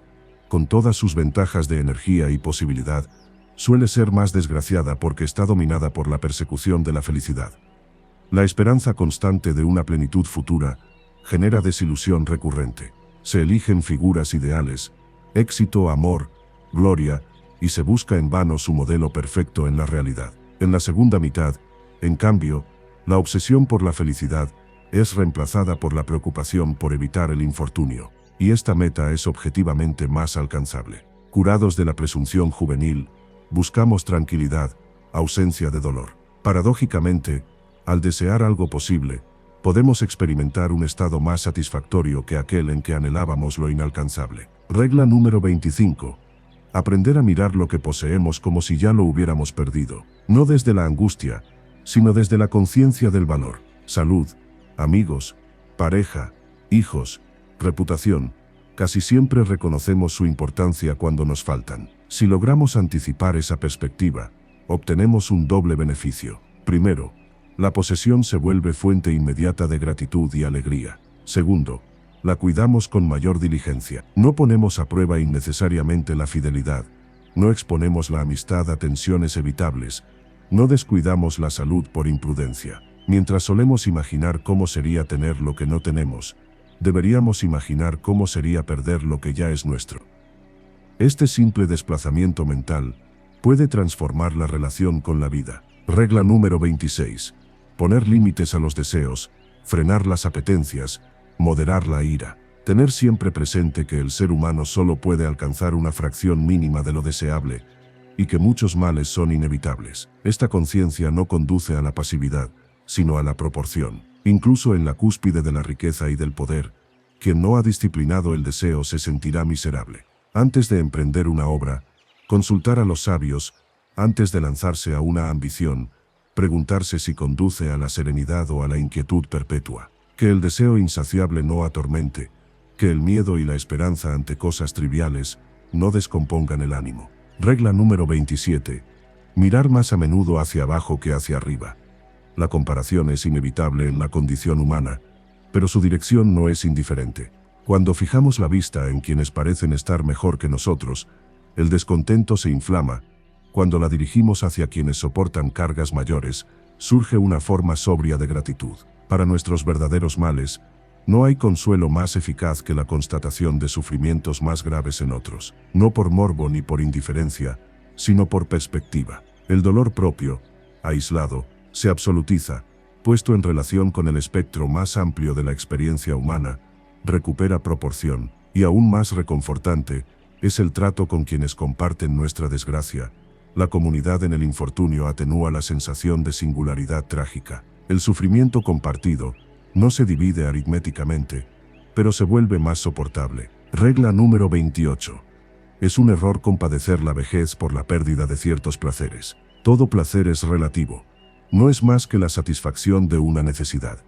con todas sus ventajas de energía y posibilidad, suele ser más desgraciada porque está dominada por la persecución de la felicidad. La esperanza constante de una plenitud futura genera desilusión recurrente. Se eligen figuras ideales, éxito, amor, gloria, y se busca en vano su modelo perfecto en la realidad. En la segunda mitad, en cambio, la obsesión por la felicidad es reemplazada por la preocupación por evitar el infortunio, y esta meta es objetivamente más alcanzable. Curados de la presunción juvenil, buscamos tranquilidad, ausencia de dolor. Paradójicamente, al desear algo posible, podemos experimentar un estado más satisfactorio que aquel en que anhelábamos lo inalcanzable. Regla número 25. Aprender a mirar lo que poseemos como si ya lo hubiéramos perdido, no desde la angustia, sino desde la conciencia del valor. Salud, amigos, pareja, hijos, reputación, casi siempre reconocemos su importancia cuando nos faltan. Si logramos anticipar esa perspectiva, obtenemos un doble beneficio. Primero, la posesión se vuelve fuente inmediata de gratitud y alegría. Segundo, la cuidamos con mayor diligencia. No ponemos a prueba innecesariamente la fidelidad, no exponemos la amistad a tensiones evitables, no descuidamos la salud por imprudencia. Mientras solemos imaginar cómo sería tener lo que no tenemos, deberíamos imaginar cómo sería perder lo que ya es nuestro. Este simple desplazamiento mental puede transformar la relación con la vida. Regla número 26. Poner límites a los deseos, frenar las apetencias, moderar la ira. Tener siempre presente que el ser humano solo puede alcanzar una fracción mínima de lo deseable, y que muchos males son inevitables. Esta conciencia no conduce a la pasividad, sino a la proporción. Incluso en la cúspide de la riqueza y del poder, quien no ha disciplinado el deseo se sentirá miserable. Antes de emprender una obra, consultar a los sabios. Antes de lanzarse a una ambición, preguntarse si conduce a la serenidad o a la inquietud perpetua. Que el deseo insaciable no atormente, que el miedo y la esperanza ante cosas triviales no descompongan el ánimo. Regla número 27. Mirar más a menudo hacia abajo que hacia arriba. La comparación es inevitable en la condición humana, pero su dirección no es indiferente. Cuando fijamos la vista en quienes parecen estar mejor que nosotros, el descontento se inflama. Cuando la dirigimos hacia quienes soportan cargas mayores, surge una forma sobria de gratitud. Para nuestros verdaderos males, No hay consuelo más eficaz que la constatación de sufrimientos más graves en otros, no por morbo ni por indiferencia, sino por perspectiva. El dolor propio, aislado, se absolutiza, puesto en relación con el espectro más amplio de la experiencia humana, recupera proporción, y aún más reconfortante, es el trato con quienes comparten nuestra desgracia. La comunidad en el infortunio atenúa la sensación de singularidad trágica. El sufrimiento compartido no se divide aritméticamente, pero se vuelve más soportable. Regla número 28. Es un error compadecer la vejez por la pérdida de ciertos placeres. Todo placer es relativo. No es más que la satisfacción de una necesidad.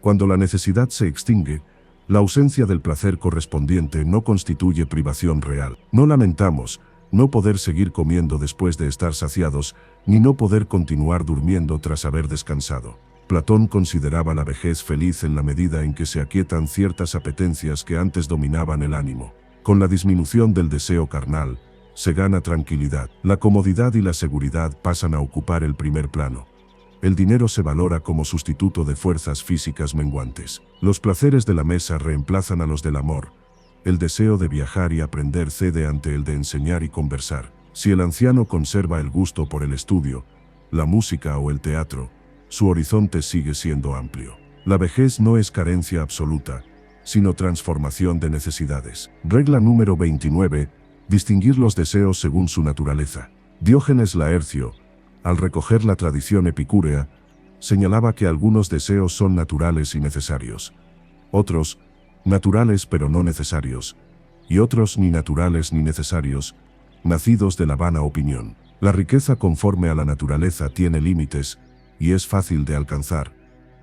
Cuando la necesidad se extingue, la ausencia del placer correspondiente no constituye privación real. No lamentamos no poder seguir comiendo después de estar saciados, ni no poder continuar durmiendo tras haber descansado. Platón consideraba la vejez feliz en la medida en que se aquietan ciertas apetencias que antes dominaban el ánimo. Con la disminución del deseo carnal, se gana tranquilidad. La comodidad y la seguridad pasan a ocupar el primer plano. El dinero se valora como sustituto de fuerzas físicas menguantes. Los placeres de la mesa reemplazan a los del amor. El deseo de viajar y aprender cede ante el de enseñar y conversar. Si el anciano conserva el gusto por el estudio, la música o el teatro, su horizonte sigue siendo amplio. La vejez no es carencia absoluta, sino transformación de necesidades. Regla número 29. Distinguir los deseos según su naturaleza. Diógenes Laercio, al recoger la tradición epicúrea, señalaba que algunos deseos son naturales y necesarios. Otros, naturales pero no necesarios, y otros ni naturales ni necesarios, nacidos de la vana opinión. La riqueza conforme a la naturaleza tiene límites, y es fácil de alcanzar.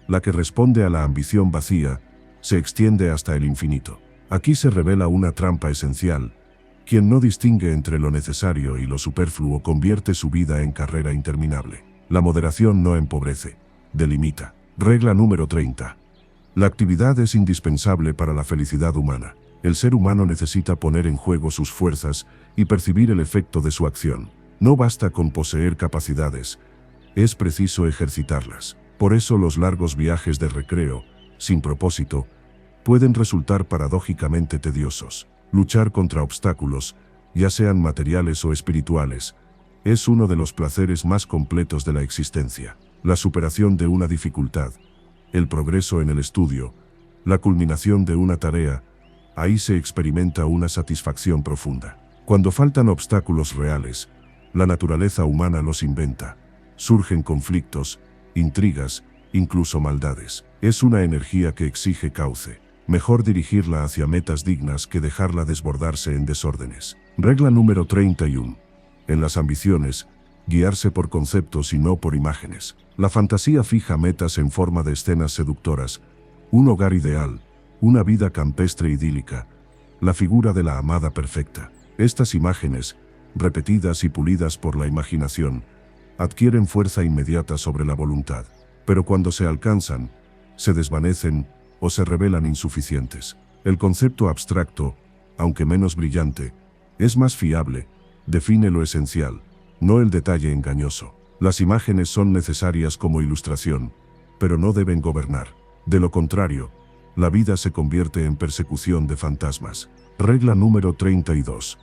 La que responde a la ambición vacía, se extiende hasta el infinito. Aquí se revela una trampa esencial. Quien no distingue entre lo necesario y lo superfluo convierte su vida en carrera interminable. La moderación no empobrece, delimita. Regla número 30. La actividad es indispensable para la felicidad humana. El ser humano necesita poner en juego sus fuerzas y percibir el efecto de su acción. No basta con poseer capacidades, es preciso ejercitarlas. Por eso los largos viajes de recreo, sin propósito, pueden resultar paradójicamente tediosos. Luchar contra obstáculos, ya sean materiales o espirituales, es uno de los placeres más completos de la existencia. La superación de una dificultad, el progreso en el estudio, la culminación de una tarea, ahí se experimenta una satisfacción profunda. Cuando faltan obstáculos reales, la naturaleza humana los inventa. Surgen conflictos, intrigas, incluso maldades. Es una energía que exige cauce. Mejor dirigirla hacia metas dignas que dejarla desbordarse en desórdenes. Regla número 31. En las ambiciones, guiarse por conceptos y no por imágenes. La fantasía fija metas en forma de escenas seductoras, un hogar ideal, una vida campestre idílica, la figura de la amada perfecta. Estas imágenes, repetidas y pulidas por la imaginación, adquieren fuerza inmediata sobre la voluntad, pero cuando se alcanzan, se desvanecen o se revelan insuficientes. El concepto abstracto, aunque menos brillante, es más fiable, define lo esencial, no el detalle engañoso. Las imágenes son necesarias como ilustración, pero no deben gobernar. De lo contrario, la vida se convierte en persecución de fantasmas. Regla número 32.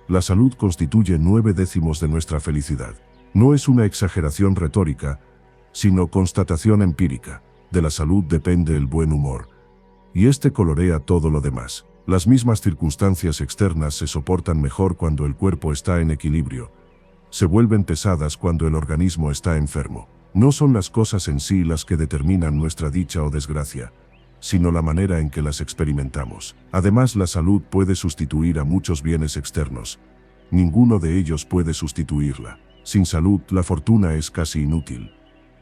La salud constituye 9/10 de nuestra felicidad. No es una exageración retórica, sino constatación empírica. De la salud depende el buen humor, y este colorea todo lo demás. Las mismas circunstancias externas se soportan mejor cuando el cuerpo está en equilibrio. Se vuelven pesadas cuando el organismo está enfermo. No son las cosas en sí las que determinan nuestra dicha o desgracia, sino la manera en que las experimentamos. Además, la salud puede sustituir a muchos bienes externos. Ninguno de ellos puede sustituirla. Sin salud, la fortuna es casi inútil.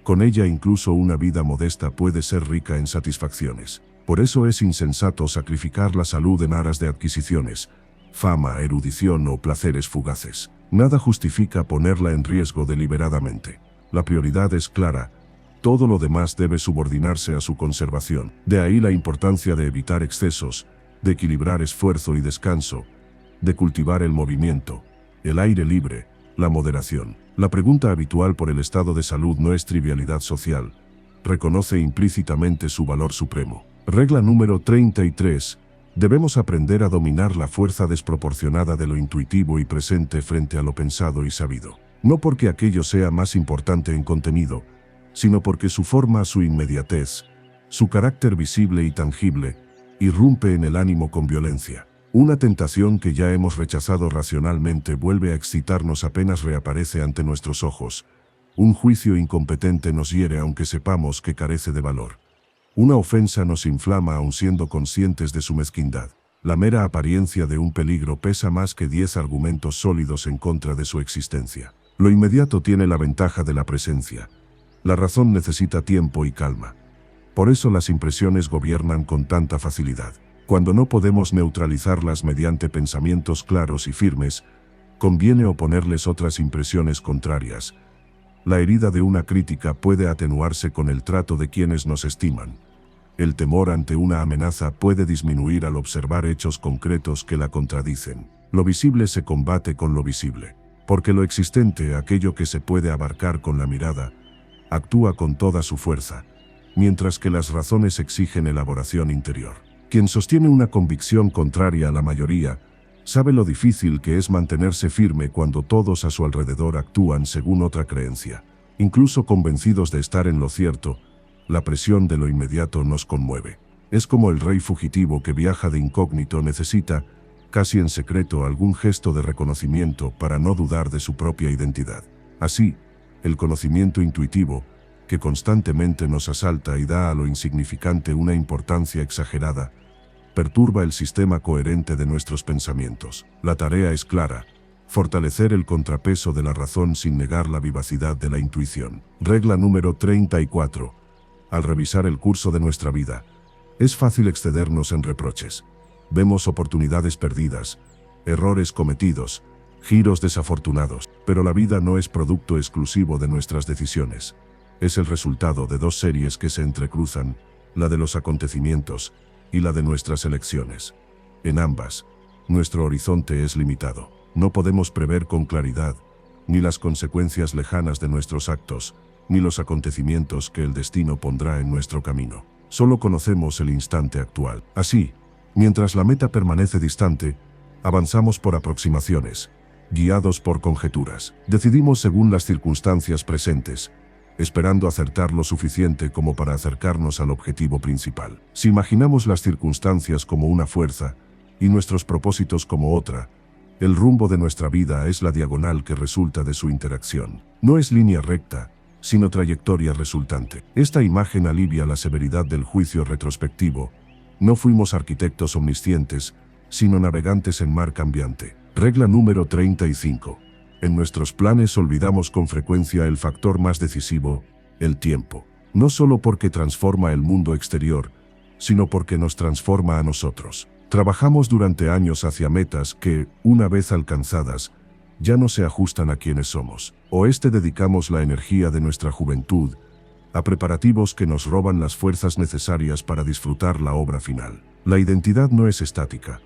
Con ella incluso una vida modesta puede ser rica en satisfacciones. Por eso es insensato sacrificar la salud en aras de adquisiciones, fama, erudición o placeres fugaces. Nada justifica ponerla en riesgo deliberadamente. La prioridad es clara. Todo lo demás debe subordinarse a su conservación. De ahí la importancia de evitar excesos, de equilibrar esfuerzo y descanso, de cultivar el movimiento, el aire libre, la moderación. La pregunta habitual por el estado de salud no es trivialidad social. Reconoce implícitamente su valor supremo. Regla número 33. Debemos aprender a dominar la fuerza desproporcionada de lo intuitivo y presente frente a lo pensado y sabido. No porque aquello sea más importante en contenido, sino porque su forma, su inmediatez, su carácter visible y tangible, irrumpe en el ánimo con violencia. Una tentación que ya hemos rechazado racionalmente vuelve a excitarnos apenas reaparece ante nuestros ojos. Un juicio incompetente nos hiere aunque sepamos que carece de valor. Una ofensa nos inflama aun siendo conscientes de su mezquindad. La mera apariencia de un peligro pesa más que 10 argumentos sólidos en contra de su existencia. Lo inmediato tiene la ventaja de la presencia. La razón necesita tiempo y calma. Por eso las impresiones gobiernan con tanta facilidad. Cuando no podemos neutralizarlas mediante pensamientos claros y firmes, conviene oponerles otras impresiones contrarias. La herida de una crítica puede atenuarse con el trato de quienes nos estiman. El temor ante una amenaza puede disminuir al observar hechos concretos que la contradicen. Lo visible se combate con lo visible, porque lo existente, aquello que se puede abarcar con la mirada, actúa con toda su fuerza, mientras que las razones exigen elaboración interior. Quien sostiene una convicción contraria a la mayoría, sabe lo difícil que es mantenerse firme cuando todos a su alrededor actúan según otra creencia. Incluso convencidos de estar en lo cierto, la presión de lo inmediato nos conmueve. Es como el rey fugitivo que viaja de incógnito necesita, casi en secreto, algún gesto de reconocimiento para no dudar de su propia identidad. Así, el conocimiento intuitivo, que constantemente nos asalta y da a lo insignificante una importancia exagerada, perturba el sistema coherente de nuestros pensamientos. La tarea es clara: fortalecer el contrapeso de la razón sin negar la vivacidad de la intuición. Regla número 34. Al revisar el curso de nuestra vida, es fácil excedernos en reproches. Vemos oportunidades perdidas, errores cometidos, giros desafortunados, pero la vida no es producto exclusivo de nuestras decisiones. Es el resultado de dos series que se entrecruzan, la de los acontecimientos y la de nuestras elecciones. En ambas, nuestro horizonte es limitado. No podemos prever con claridad ni las consecuencias lejanas de nuestros actos, ni los acontecimientos que el destino pondrá en nuestro camino. Solo conocemos el instante actual. Así, mientras la meta permanece distante, avanzamos por aproximaciones, guiados por conjeturas. Decidimos según las circunstancias presentes, esperando acertar lo suficiente como para acercarnos al objetivo principal. Si imaginamos las circunstancias como una fuerza y nuestros propósitos como otra, el rumbo de nuestra vida es la diagonal que resulta de su interacción. No es línea recta, sino trayectoria resultante. Esta imagen alivia la severidad del juicio retrospectivo. No fuimos arquitectos omniscientes, sino navegantes en mar cambiante. Regla número 35. En nuestros planes olvidamos con frecuencia el factor más decisivo, el tiempo. No solo porque transforma el mundo exterior, sino porque nos transforma a nosotros. Trabajamos durante años hacia metas que, una vez alcanzadas, ya no se ajustan a quienes somos. Dedicamos la energía de nuestra juventud a preparativos que nos roban las fuerzas necesarias para disfrutar la obra final. La identidad no es estática.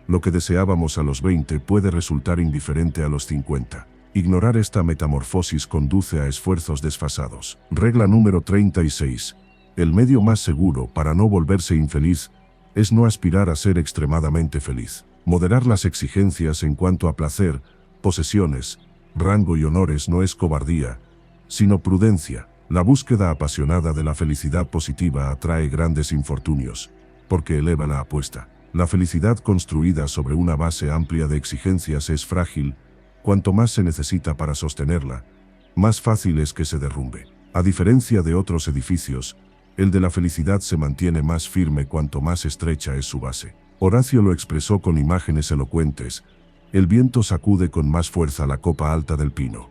Lo que deseábamos a los 20 puede resultar indiferente a los 50. Ignorar esta metamorfosis conduce a esfuerzos desfasados. Regla número 36. El medio más seguro para no volverse infeliz es no aspirar a ser extremadamente feliz. Moderar las exigencias en cuanto a placer, posesiones, rango y honores no es cobardía, sino prudencia. La búsqueda apasionada de la felicidad positiva atrae grandes infortunios, porque eleva la apuesta. La felicidad construida sobre una base amplia de exigencias es frágil. Cuanto más se necesita para sostenerla, más fácil es que se derrumbe. A diferencia de otros edificios, el de la felicidad se mantiene más firme cuanto más estrecha es su base. Horacio lo expresó con imágenes elocuentes: el viento sacude con más fuerza la copa alta del pino.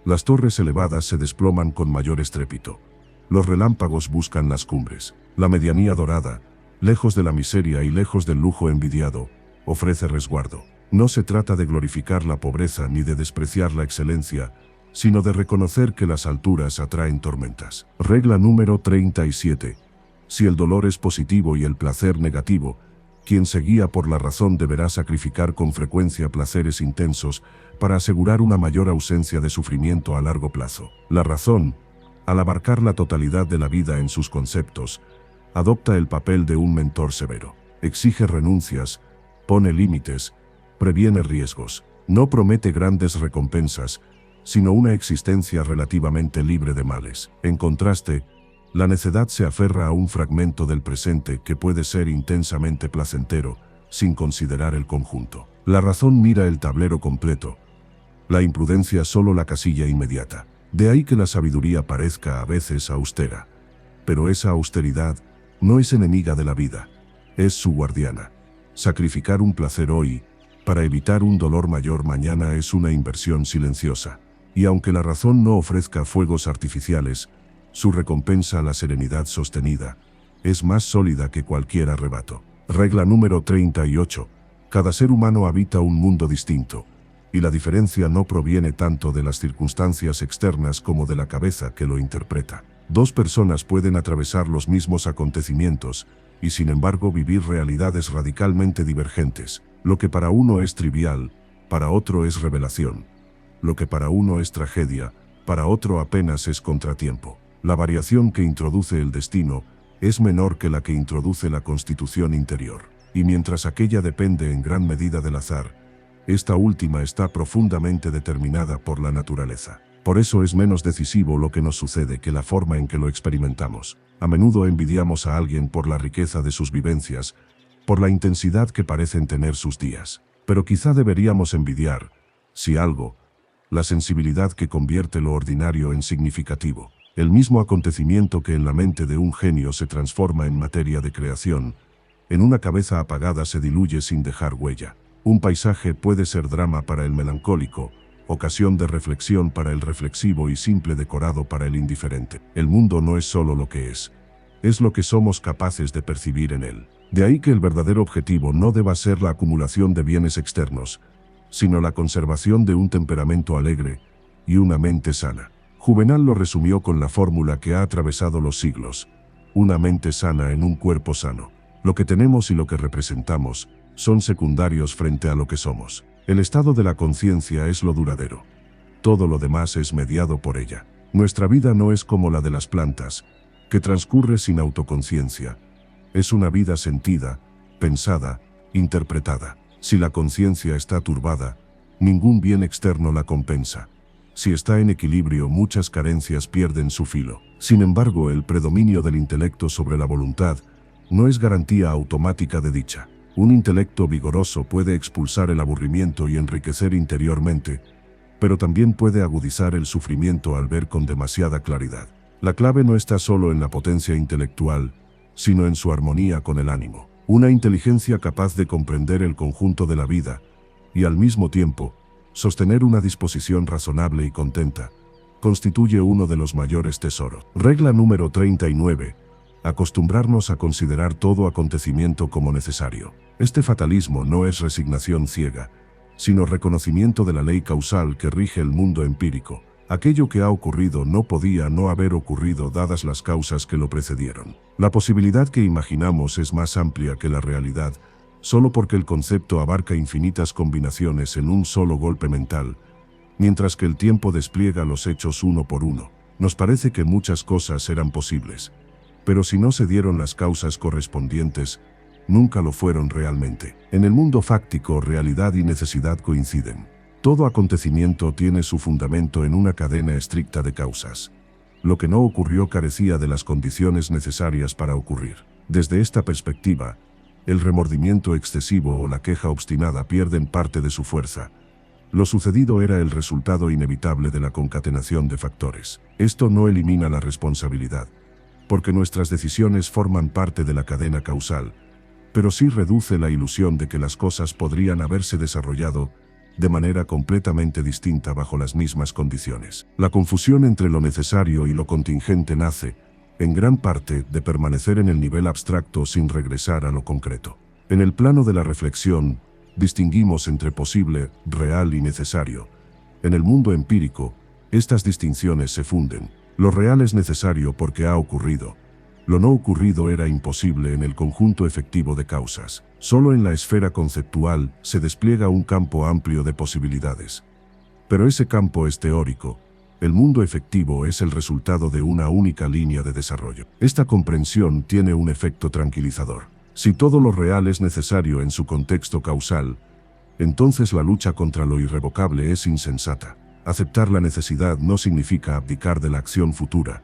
Las torres elevadas se desploman con mayor estrépito. Los relámpagos buscan las cumbres. La medianía dorada, lejos de la miseria y lejos del lujo envidiado, ofrece resguardo. No se trata de glorificar la pobreza ni de despreciar la excelencia, sino de reconocer que las alturas atraen tormentas. Regla número 37. Si el dolor es positivo y el placer negativo, quien se guía por la razón deberá sacrificar con frecuencia placeres intensos para asegurar una mayor ausencia de sufrimiento a largo plazo. La razón, al abarcar la totalidad de la vida en sus conceptos, Adopta el papel de un mentor severo. Exige renuncias, pone límites, previene riesgos. No promete grandes recompensas, sino una existencia relativamente libre de males. En contraste, la necedad se aferra a un fragmento del presente que puede ser intensamente placentero, sin considerar el conjunto. La razón mira el tablero completo, la imprudencia solo la casilla inmediata. De ahí que la sabiduría parezca a veces austera. Pero esa austeridad no es enemiga de la vida, es su guardiana. Sacrificar un placer hoy, para evitar un dolor mayor mañana es una inversión silenciosa. Y aunque la razón no ofrezca fuegos artificiales, su recompensa, la serenidad sostenida, es más sólida que cualquier arrebato. Regla número 38. Cada ser humano habita un mundo distinto, y la diferencia no proviene tanto de las circunstancias externas como de la cabeza que lo interpreta. Dos personas pueden atravesar los mismos acontecimientos, y sin embargo vivir realidades radicalmente divergentes. Lo que para uno es trivial, para otro es revelación. Lo que para uno es tragedia, para otro apenas es contratiempo. La variación que introduce el destino es menor que la que introduce la constitución interior. Y mientras aquella depende en gran medida del azar, esta última está profundamente determinada por la naturaleza. Por eso es menos decisivo lo que nos sucede que la forma en que lo experimentamos. A menudo envidiamos a alguien por la riqueza de sus vivencias, por la intensidad que parecen tener sus días. Pero quizá deberíamos envidiar, si algo, la sensibilidad que convierte lo ordinario en significativo. El mismo acontecimiento que en la mente de un genio se transforma en materia de creación, en una cabeza apagada se diluye sin dejar huella. Un paisaje puede ser drama para el melancólico, ocasión de reflexión para el reflexivo y simple decorado para el indiferente. El mundo no es solo lo que es lo que somos capaces de percibir en él. De ahí que el verdadero objetivo no deba ser la acumulación de bienes externos, sino la conservación de un temperamento alegre y una mente sana. Juvenal lo resumió con la fórmula que ha atravesado los siglos: una mente sana en un cuerpo sano. Lo que tenemos y lo que representamos son secundarios frente a lo que somos. El estado de la conciencia es lo duradero. Todo lo demás es mediado por ella. Nuestra vida no es como la de las plantas, que transcurre sin autoconciencia. Es una vida sentida, pensada, interpretada. Si la conciencia está turbada, ningún bien externo la compensa. Si está en equilibrio, muchas carencias pierden su filo. Sin embargo, el predominio del intelecto sobre la voluntad no es garantía automática de dicha. Un intelecto vigoroso puede expulsar el aburrimiento y enriquecer interiormente, pero también puede agudizar el sufrimiento al ver con demasiada claridad. La clave no está solo en la potencia intelectual, sino en su armonía con el ánimo. Una inteligencia capaz de comprender el conjunto de la vida, y al mismo tiempo, sostener una disposición razonable y contenta, constituye uno de los mayores tesoros. Regla número 39. Acostumbrarnos a considerar todo acontecimiento como necesario. Este fatalismo no es resignación ciega, sino reconocimiento de la ley causal que rige el mundo empírico. Aquello que ha ocurrido no podía no haber ocurrido dadas las causas que lo precedieron. La posibilidad que imaginamos es más amplia que la realidad, solo porque el concepto abarca infinitas combinaciones en un solo golpe mental, mientras que el tiempo despliega los hechos uno por uno. Nos parece que muchas cosas eran posibles, pero si no se dieron las causas correspondientes, nunca lo fueron realmente. En el mundo fáctico, realidad y necesidad coinciden. Todo acontecimiento tiene su fundamento en una cadena estricta de causas. Lo que no ocurrió carecía de las condiciones necesarias para ocurrir. Desde esta perspectiva, el remordimiento excesivo o la queja obstinada pierden parte de su fuerza. Lo sucedido era el resultado inevitable de la concatenación de factores. Esto no elimina la responsabilidad, porque nuestras decisiones forman parte de la cadena causal, pero sí reduce la ilusión de que las cosas podrían haberse desarrollado de manera completamente distinta bajo las mismas condiciones. La confusión entre lo necesario y lo contingente nace, en gran parte, de permanecer en el nivel abstracto sin regresar a lo concreto. En el plano de la reflexión, distinguimos entre posible, real y necesario. En el mundo empírico, estas distinciones se funden. Lo real es necesario porque ha ocurrido. Lo no ocurrido era imposible en el conjunto efectivo de causas. Solo en la esfera conceptual se despliega un campo amplio de posibilidades. Pero ese campo es teórico, El mundo efectivo es el resultado de una única línea de desarrollo. Esta comprensión tiene un efecto tranquilizador. Si todo lo real es necesario en su contexto causal, entonces la lucha contra lo irrevocable es insensata. Aceptar la necesidad no significa abdicar de la acción futura,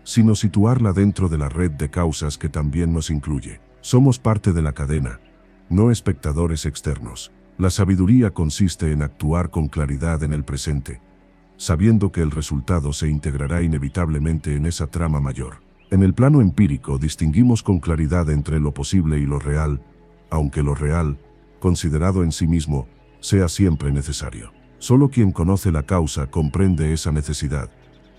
sino situarla dentro de la red de causas que también nos incluye. Somos parte de la cadena, no espectadores externos. La sabiduría consiste en actuar con claridad en el presente, sabiendo que el resultado se integrará inevitablemente en esa trama mayor. En el plano empírico distinguimos con claridad entre lo posible y lo real, aunque lo real, considerado en sí mismo, sea siempre necesario. Solo quien conoce la causa comprende esa necesidad.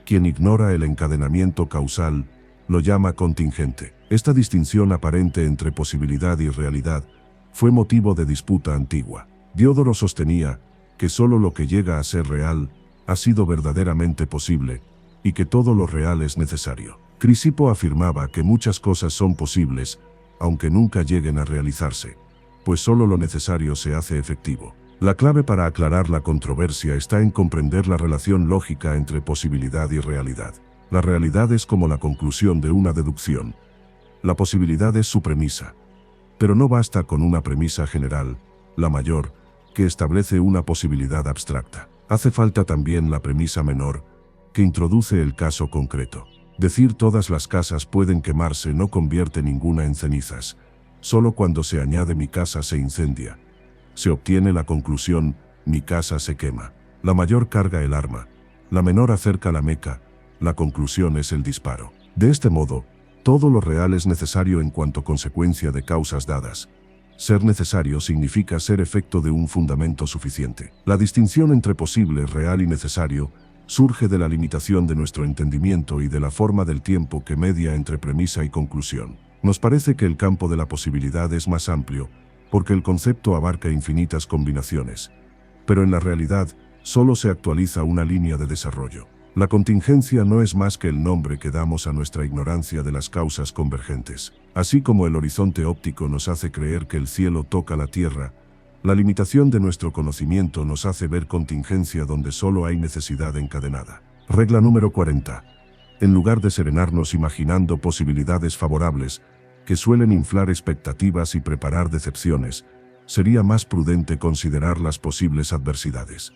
Quien ignora el encadenamiento causal, lo llama contingente. Esta distinción aparente entre posibilidad y realidad fue motivo de disputa antigua. Diodoro sostenía que solo lo que llega a ser real ha sido verdaderamente posible, y que todo lo real es necesario. Crisipo afirmaba que muchas cosas son posibles, aunque nunca lleguen a realizarse, pues solo lo necesario se hace efectivo. La clave para aclarar la controversia está en comprender la relación lógica entre posibilidad y realidad. La realidad es como la conclusión de una deducción. La posibilidad es su premisa. Pero no basta con una premisa general, la mayor, que establece una posibilidad abstracta. Hace falta también la premisa menor, que introduce el caso concreto. Decir todas las casas pueden quemarse no convierte ninguna en cenizas. Solo cuando se añade mi casa se incendia. Se obtiene la conclusión, mi casa se quema. La mayor carga el arma, la menor acerca la meca, la conclusión es el disparo. De este modo, todo lo real es necesario en cuanto consecuencia de causas dadas. Ser necesario significa ser efecto de un fundamento suficiente. La distinción entre posible, real y necesario surge de la limitación de nuestro entendimiento y de la forma del tiempo que media entre premisa y conclusión. Nos parece que el campo de la posibilidad es más amplio, porque el concepto abarca infinitas combinaciones, pero en la realidad solo se actualiza una línea de desarrollo. La contingencia no es más que el nombre que damos a nuestra ignorancia de las causas convergentes. Así como el horizonte óptico nos hace creer que el cielo toca la tierra, la limitación de nuestro conocimiento nos hace ver contingencia donde solo hay necesidad encadenada. Regla número 40. En lugar de serenarnos imaginando posibilidades favorables, que suelen inflar expectativas y preparar decepciones, sería más prudente considerar las posibles adversidades.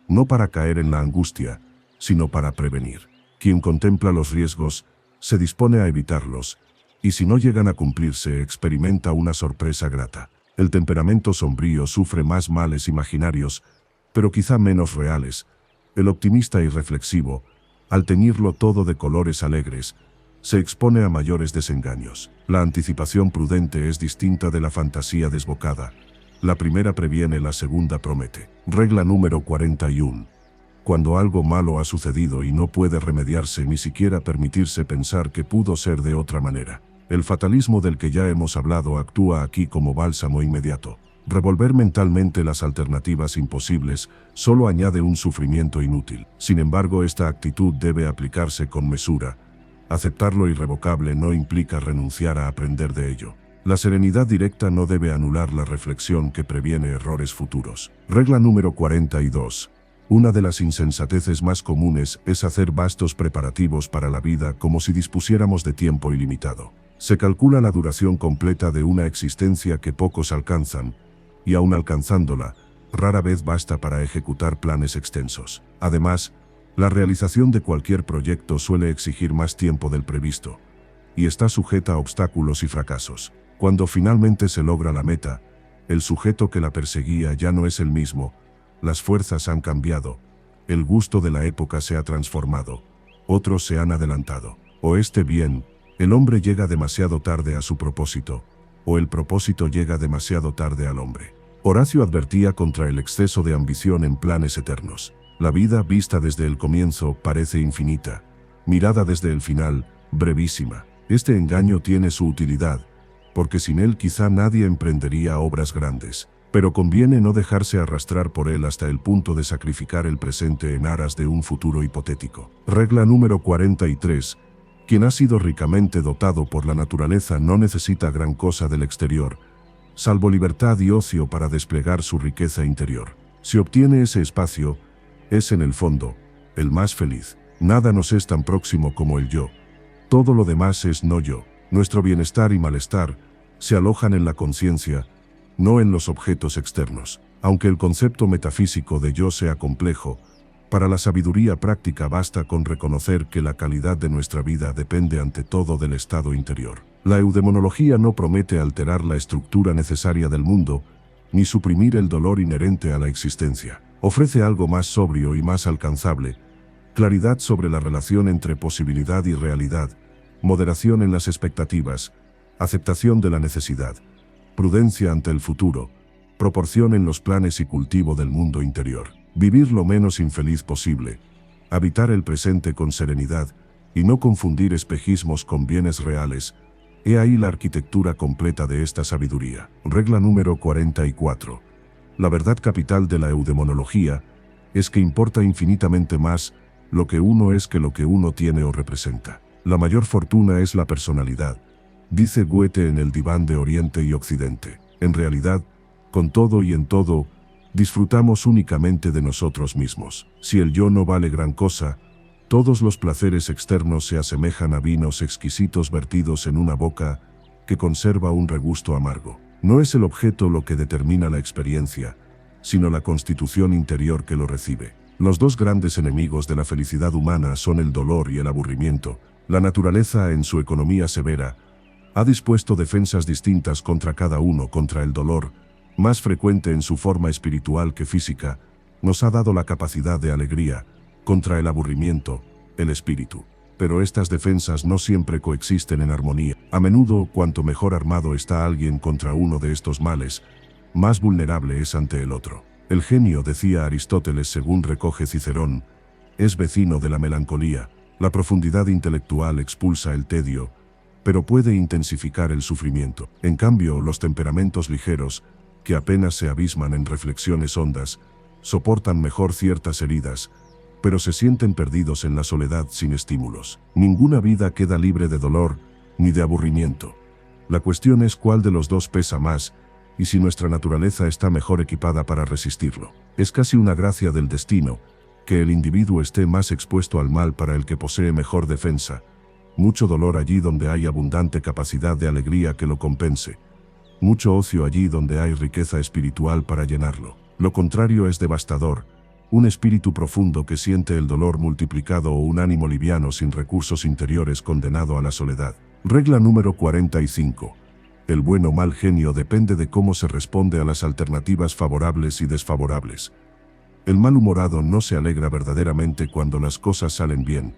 No para caer en la angustia, sino para prevenir. Quien contempla los riesgos, se dispone a evitarlos, y si no llegan a cumplirse experimenta una sorpresa grata. El temperamento sombrío sufre más males imaginarios, pero quizá menos reales. El optimista y reflexivo, al teñirlo todo de colores alegres, se expone a mayores desengaños. La anticipación prudente es distinta de la fantasía desbocada. La primera previene, la segunda promete. Regla número 41. Cuando algo malo ha sucedido y no puede remediarse, ni siquiera permitirse pensar que pudo ser de otra manera. El fatalismo del que ya hemos hablado actúa aquí como bálsamo inmediato. Revolver mentalmente las alternativas imposibles solo añade un sufrimiento inútil. Sin embargo, esta actitud debe aplicarse con mesura. Aceptar lo irrevocable no implica renunciar a aprender de ello. La serenidad directa no debe anular la reflexión que previene errores futuros. Regla número 42. Una de las insensateces más comunes es hacer vastos preparativos para la vida como si dispusiéramos de tiempo ilimitado. Se calcula la duración completa de una existencia que pocos alcanzan, y aun alcanzándola, rara vez basta para ejecutar planes extensos. Además, la realización de cualquier proyecto suele exigir más tiempo del previsto, y está sujeta a obstáculos y fracasos. Cuando finalmente se logra la meta, el sujeto que la perseguía ya no es el mismo, las fuerzas han cambiado, el gusto de la época se ha transformado, otros se han adelantado. O bien, el hombre llega demasiado tarde a su propósito, o el propósito llega demasiado tarde al hombre. Horacio advertía contra el exceso de ambición en planes eternos. La vida, vista desde el comienzo, parece infinita, mirada desde el final, brevísima. Este engaño tiene su utilidad, porque sin él quizá nadie emprendería obras grandes. Pero conviene no dejarse arrastrar por él hasta el punto de sacrificar el presente en aras de un futuro hipotético. Regla número 43. Quien ha sido ricamente dotado por la naturaleza no necesita gran cosa del exterior, salvo libertad y ocio para desplegar su riqueza interior. Si obtiene ese espacio, es en el fondo el más feliz. Nada nos es tan próximo como el yo. Todo lo demás es no yo. Nuestro bienestar y malestar se alojan en la conciencia, no en los objetos externos. Aunque el concepto metafísico de yo sea complejo, para la sabiduría práctica basta con reconocer que la calidad de nuestra vida depende ante todo del estado interior. La eudemonología no promete alterar la estructura necesaria del mundo, ni suprimir el dolor inherente a la existencia. Ofrece algo más sobrio y más alcanzable: claridad sobre la relación entre posibilidad y realidad, moderación en las expectativas, aceptación de la necesidad, prudencia ante el futuro, proporción en los planes y cultivo del mundo interior. Vivir lo menos infeliz posible, habitar el presente con serenidad y no confundir espejismos con bienes reales. He ahí la arquitectura completa de esta sabiduría. Regla número 44. La verdad capital de la eudemonología es que importa infinitamente más lo que uno es que lo que uno tiene o representa. La mayor fortuna es la personalidad, dice Goethe en el Diván de Oriente y Occidente. En realidad, con todo y en todo, disfrutamos únicamente de nosotros mismos. Si el yo no vale gran cosa, todos los placeres externos se asemejan a vinos exquisitos vertidos en una boca que conserva un regusto amargo. No es el objeto lo que determina la experiencia, sino la constitución interior que lo recibe. Los dos grandes enemigos de la felicidad humana son el dolor y el aburrimiento. La naturaleza, en su economía severa, ha dispuesto defensas distintas contra cada uno. Contra el dolor, más frecuente en su forma espiritual que física, nos ha dado la capacidad de alegría. Contra el aburrimiento, el espíritu. Pero estas defensas no siempre coexisten en armonía. A menudo, cuanto mejor armado está alguien contra uno de estos males, más vulnerable es ante el otro. El genio, decía Aristóteles según recoge Cicerón, es vecino de la melancolía. La profundidad intelectual expulsa el tedio, pero puede intensificar el sufrimiento. En cambio, los temperamentos ligeros, que apenas se abisman en reflexiones hondas, soportan mejor ciertas heridas, pero se sienten perdidos en la soledad sin estímulos. Ninguna vida queda libre de dolor, ni de aburrimiento. La cuestión es cuál de los dos pesa más, y si nuestra naturaleza está mejor equipada para resistirlo. Es casi una gracia del destino, que el individuo esté más expuesto al mal para el que posee mejor defensa. Mucho dolor allí donde hay abundante capacidad de alegría que lo compense. Mucho ocio allí donde hay riqueza espiritual para llenarlo. Lo contrario es devastador: un espíritu profundo que siente el dolor multiplicado o un ánimo liviano sin recursos interiores condenado a la soledad. Regla número 45. El buen o mal genio depende de cómo se responde a las alternativas favorables y desfavorables. El malhumorado no se alegra verdaderamente cuando las cosas salen bien,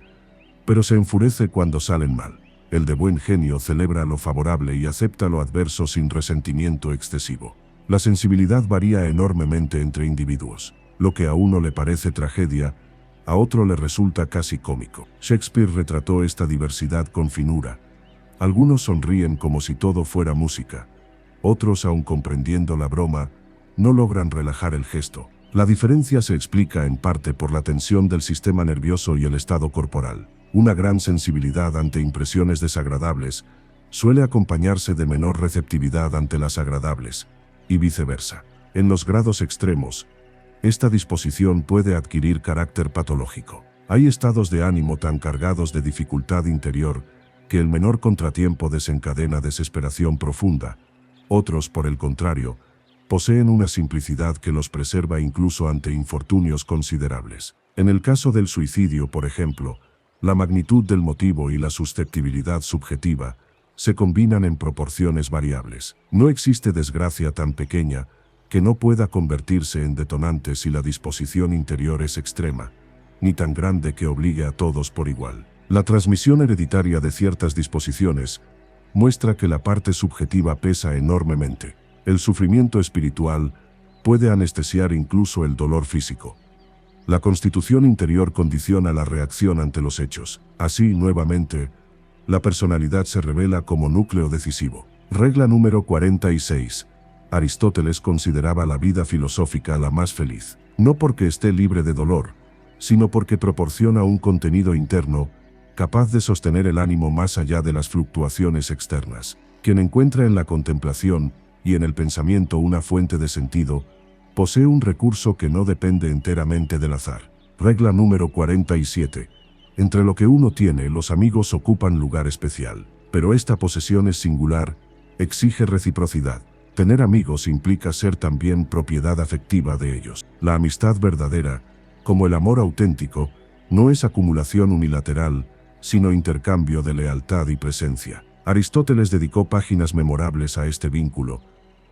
pero se enfurece cuando salen mal. El de buen genio celebra lo favorable y acepta lo adverso sin resentimiento excesivo. La sensibilidad varía enormemente entre individuos. Lo que a uno le parece tragedia, a otro le resulta casi cómico. Shakespeare retrató esta diversidad con finura. Algunos sonríen como si todo fuera música. Otros, aun comprendiendo la broma, no logran relajar el gesto. La diferencia se explica en parte por la tensión del sistema nervioso y el estado corporal. Una gran sensibilidad ante impresiones desagradables suele acompañarse de menor receptividad ante las agradables, y viceversa. En los grados extremos, esta disposición puede adquirir carácter patológico. Hay estados de ánimo tan cargados de dificultad interior que el menor contratiempo desencadena desesperación profunda. Otros, por el contrario, poseen una simplicidad que los preserva incluso ante infortunios considerables. En el caso del suicidio, por ejemplo, la magnitud del motivo y la susceptibilidad subjetiva se combinan en proporciones variables. No existe desgracia tan pequeña que no pueda convertirse en detonante si la disposición interior es extrema, ni tan grande que obligue a todos por igual. La transmisión hereditaria de ciertas disposiciones muestra que la parte subjetiva pesa enormemente. El sufrimiento espiritual puede anestesiar incluso el dolor físico. La constitución interior condiciona la reacción ante los hechos. Así, nuevamente, la personalidad se revela como núcleo decisivo. Regla número 46. Aristóteles consideraba la vida filosófica la más feliz, no porque esté libre de dolor, sino porque proporciona un contenido interno capaz de sostener el ánimo más allá de las fluctuaciones externas. Quien encuentra en la contemplación y en el pensamiento una fuente de sentido, posee un recurso que no depende enteramente del azar. Regla número 47. Entre lo que uno tiene, los amigos ocupan lugar especial. Pero esta posesión es singular, exige reciprocidad. Tener amigos implica ser también propiedad afectiva de ellos. La amistad verdadera, como el amor auténtico, no es acumulación unilateral, sino intercambio de lealtad y presencia. Aristóteles dedicó páginas memorables a este vínculo,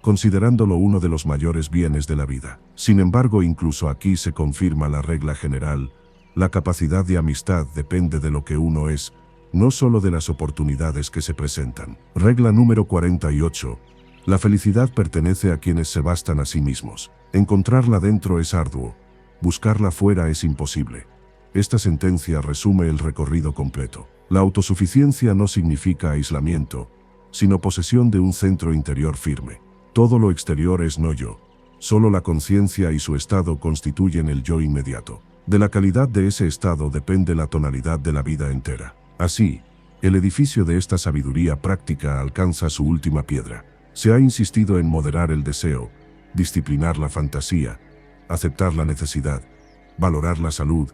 considerándolo uno de los mayores bienes de la vida. Sin embargo, incluso aquí se confirma la regla general: la capacidad de amistad depende de lo que uno es, no solo de las oportunidades que se presentan. Regla número 48. La felicidad pertenece a quienes se bastan a sí mismos. Encontrarla dentro es arduo, buscarla fuera es imposible. Esta sentencia resume el recorrido completo. La autosuficiencia no significa aislamiento, sino posesión de un centro interior firme. Todo lo exterior es no yo. Solo la conciencia y su estado constituyen el yo inmediato. De la calidad de ese estado depende la tonalidad de la vida entera. Así, el edificio de esta sabiduría práctica alcanza su última piedra. Se ha insistido en moderar el deseo, disciplinar la fantasía, aceptar la necesidad, valorar la salud,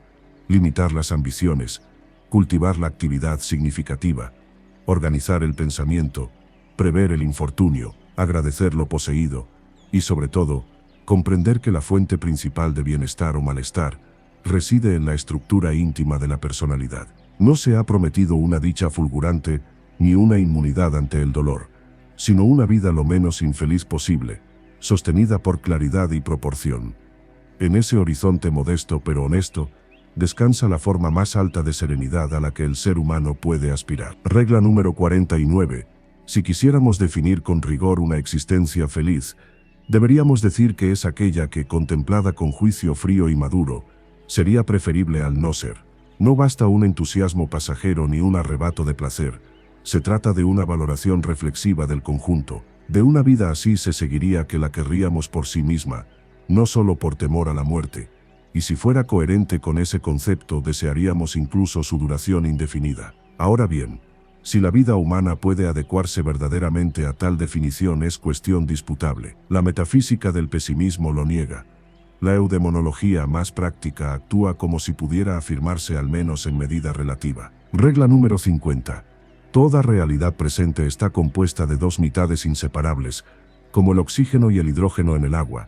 limitar las ambiciones, cultivar la actividad significativa, organizar el pensamiento, prever el infortunio, agradecer lo poseído y, sobre todo, comprender que la fuente principal de bienestar o malestar reside en la estructura íntima de la personalidad. No se ha prometido una dicha fulgurante ni una inmunidad ante el dolor, sino una vida lo menos infeliz posible, sostenida por claridad y proporción. En ese horizonte modesto pero honesto, descansa la forma más alta de serenidad a la que el ser humano puede aspirar. Regla número 49. Si quisiéramos definir con rigor una existencia feliz, deberíamos decir que es aquella que, contemplada con juicio frío y maduro, sería preferible al no ser. No basta un entusiasmo pasajero ni un arrebato de placer. Se trata de una valoración reflexiva del conjunto. De una vida así se seguiría que la querríamos por sí misma, no solo por temor a la muerte, y si fuera coherente con ese concepto desearíamos incluso su duración indefinida. Ahora bien, si la vida humana puede adecuarse verdaderamente a tal definición es cuestión disputable. La metafísica del pesimismo lo niega. La eudemonología más práctica actúa como si pudiera afirmarse al menos en medida relativa. Regla número 50. Toda realidad presente está compuesta de dos mitades inseparables, como el oxígeno y el hidrógeno en el agua,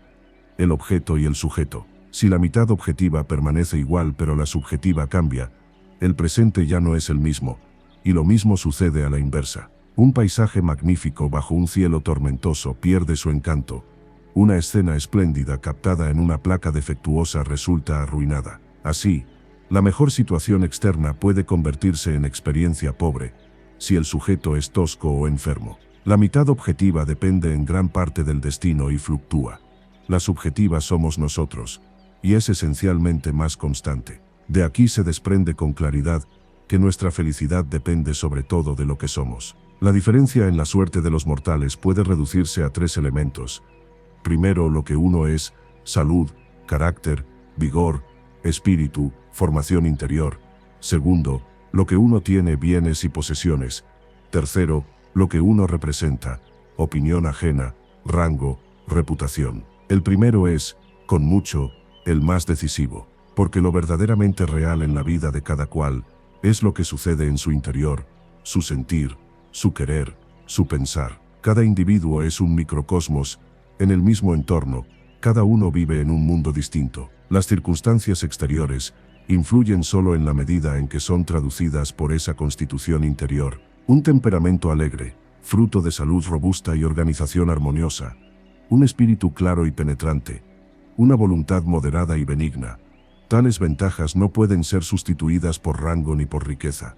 el objeto y el sujeto. Si la mitad objetiva permanece igual pero la subjetiva cambia, el presente ya no es el mismo, y lo mismo sucede a la inversa. Un paisaje magnífico bajo un cielo tormentoso pierde su encanto. Una escena espléndida captada en una placa defectuosa resulta arruinada. Así, la mejor situación externa puede convertirse en experiencia pobre, si el sujeto es tosco o enfermo. La mitad objetiva depende en gran parte del destino y fluctúa. La subjetiva somos nosotros, y es esencialmente más constante. De aquí se desprende con claridad que nuestra felicidad depende sobre todo de lo que somos. La diferencia en la suerte de los mortales puede reducirse a tres elementos. Primero, lo que uno es: salud, carácter, vigor, espíritu, formación interior. Segundo, lo que uno tiene: bienes y posesiones. Tercero, lo que uno representa: opinión ajena, rango, reputación. El primero es, con mucho, el más decisivo, porque lo verdaderamente real en la vida de cada cual es lo que sucede en su interior, su sentir, su querer, su pensar. Cada individuo es un microcosmos, en el mismo entorno, cada uno vive en un mundo distinto. Las circunstancias exteriores influyen solo en la medida en que son traducidas por esa constitución interior. Un temperamento alegre, fruto de salud robusta y organización armoniosa. Un espíritu claro y penetrante. Una voluntad moderada y benigna. Tales ventajas no pueden ser sustituidas por rango ni por riqueza.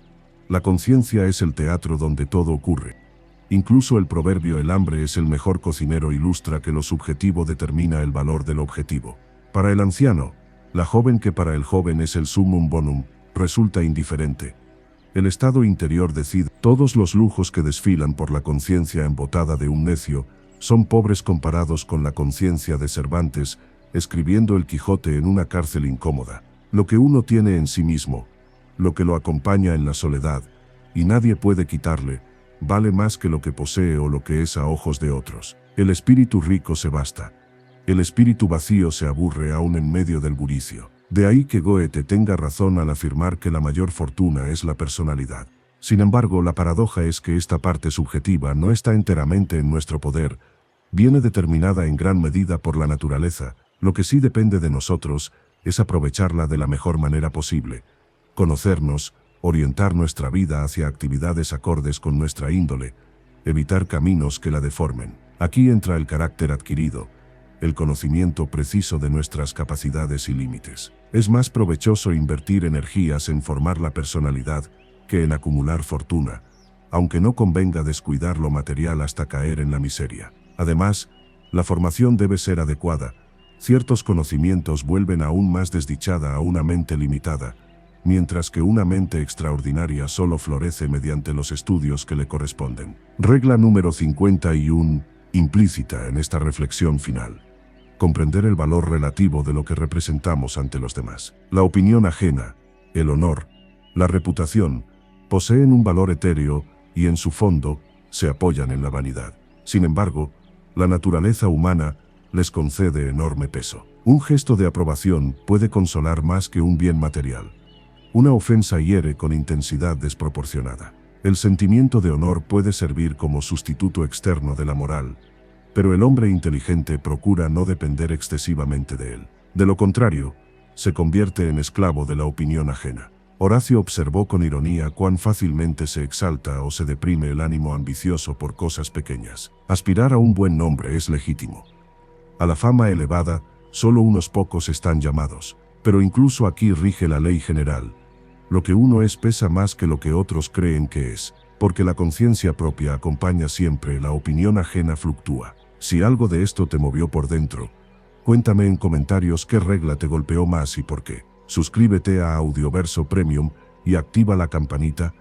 La conciencia es el teatro donde todo ocurre. Incluso el proverbio "el hambre es el mejor cocinero" ilustra que lo subjetivo determina el valor del objetivo. Para el anciano, la joven que para el joven es el summum bonum, resulta indiferente. El estado interior decide. Todos los lujos que desfilan por la conciencia embotada de un necio son pobres comparados con la conciencia de Cervantes, escribiendo el Quijote en una cárcel incómoda. Lo que uno tiene en sí mismo, lo que lo acompaña en la soledad, y nadie puede quitarle, vale más que lo que posee o lo que es a ojos de otros. El espíritu rico se basta. El espíritu vacío se aburre aún en medio del bullicio. De ahí que Goethe tenga razón al afirmar que la mayor fortuna es la personalidad. Sin embargo, la paradoja es que esta parte subjetiva no está enteramente en nuestro poder, viene determinada en gran medida por la naturaleza. Lo que sí depende de nosotros es aprovecharla de la mejor manera posible, conocernos, orientar nuestra vida hacia actividades acordes con nuestra índole, evitar caminos que la deformen. Aquí entra el carácter adquirido, el conocimiento preciso de nuestras capacidades y límites. Es más provechoso invertir energías en formar la personalidad que en acumular fortuna, aunque no convenga descuidar lo material hasta caer en la miseria. Además, la formación debe ser adecuada. Ciertos conocimientos vuelven aún más desdichada a una mente limitada, mientras que una mente extraordinaria solo florece mediante los estudios que le corresponden. Regla número 51, implícita en esta reflexión final. Comprender el valor relativo de lo que representamos ante los demás. La opinión ajena, el honor, la reputación, poseen un valor etéreo y en su fondo se apoyan en la vanidad. Sin embargo, la naturaleza humana les concede enorme peso. Un gesto de aprobación puede consolar más que un bien material. Una ofensa hiere con intensidad desproporcionada. El sentimiento de honor puede servir como sustituto externo de la moral, pero el hombre inteligente procura no depender excesivamente de él. De lo contrario, se convierte en esclavo de la opinión ajena. Horacio observó con ironía cuán fácilmente se exalta o se deprime el ánimo ambicioso por cosas pequeñas. Aspirar a un buen nombre es legítimo. A la fama elevada, solo unos pocos están llamados, pero incluso aquí rige la ley general. Lo que uno es pesa más que lo que otros creen que es, porque la conciencia propia acompaña siempre, la opinión ajena fluctúa. Si algo de esto te movió por dentro, cuéntame en comentarios qué regla te golpeó más y por qué. Suscríbete a Audioverso Premium y activa la campanita.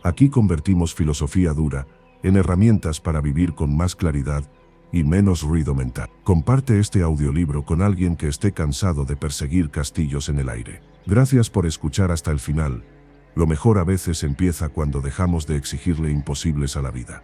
Aquí convertimos filosofía dura en herramientas para vivir con más claridad y menos ruido mental. Comparte este audiolibro con alguien que esté cansado de perseguir castillos en el aire. Gracias por escuchar hasta el final. Lo mejor a veces empieza cuando dejamos de exigirle imposibles a la vida.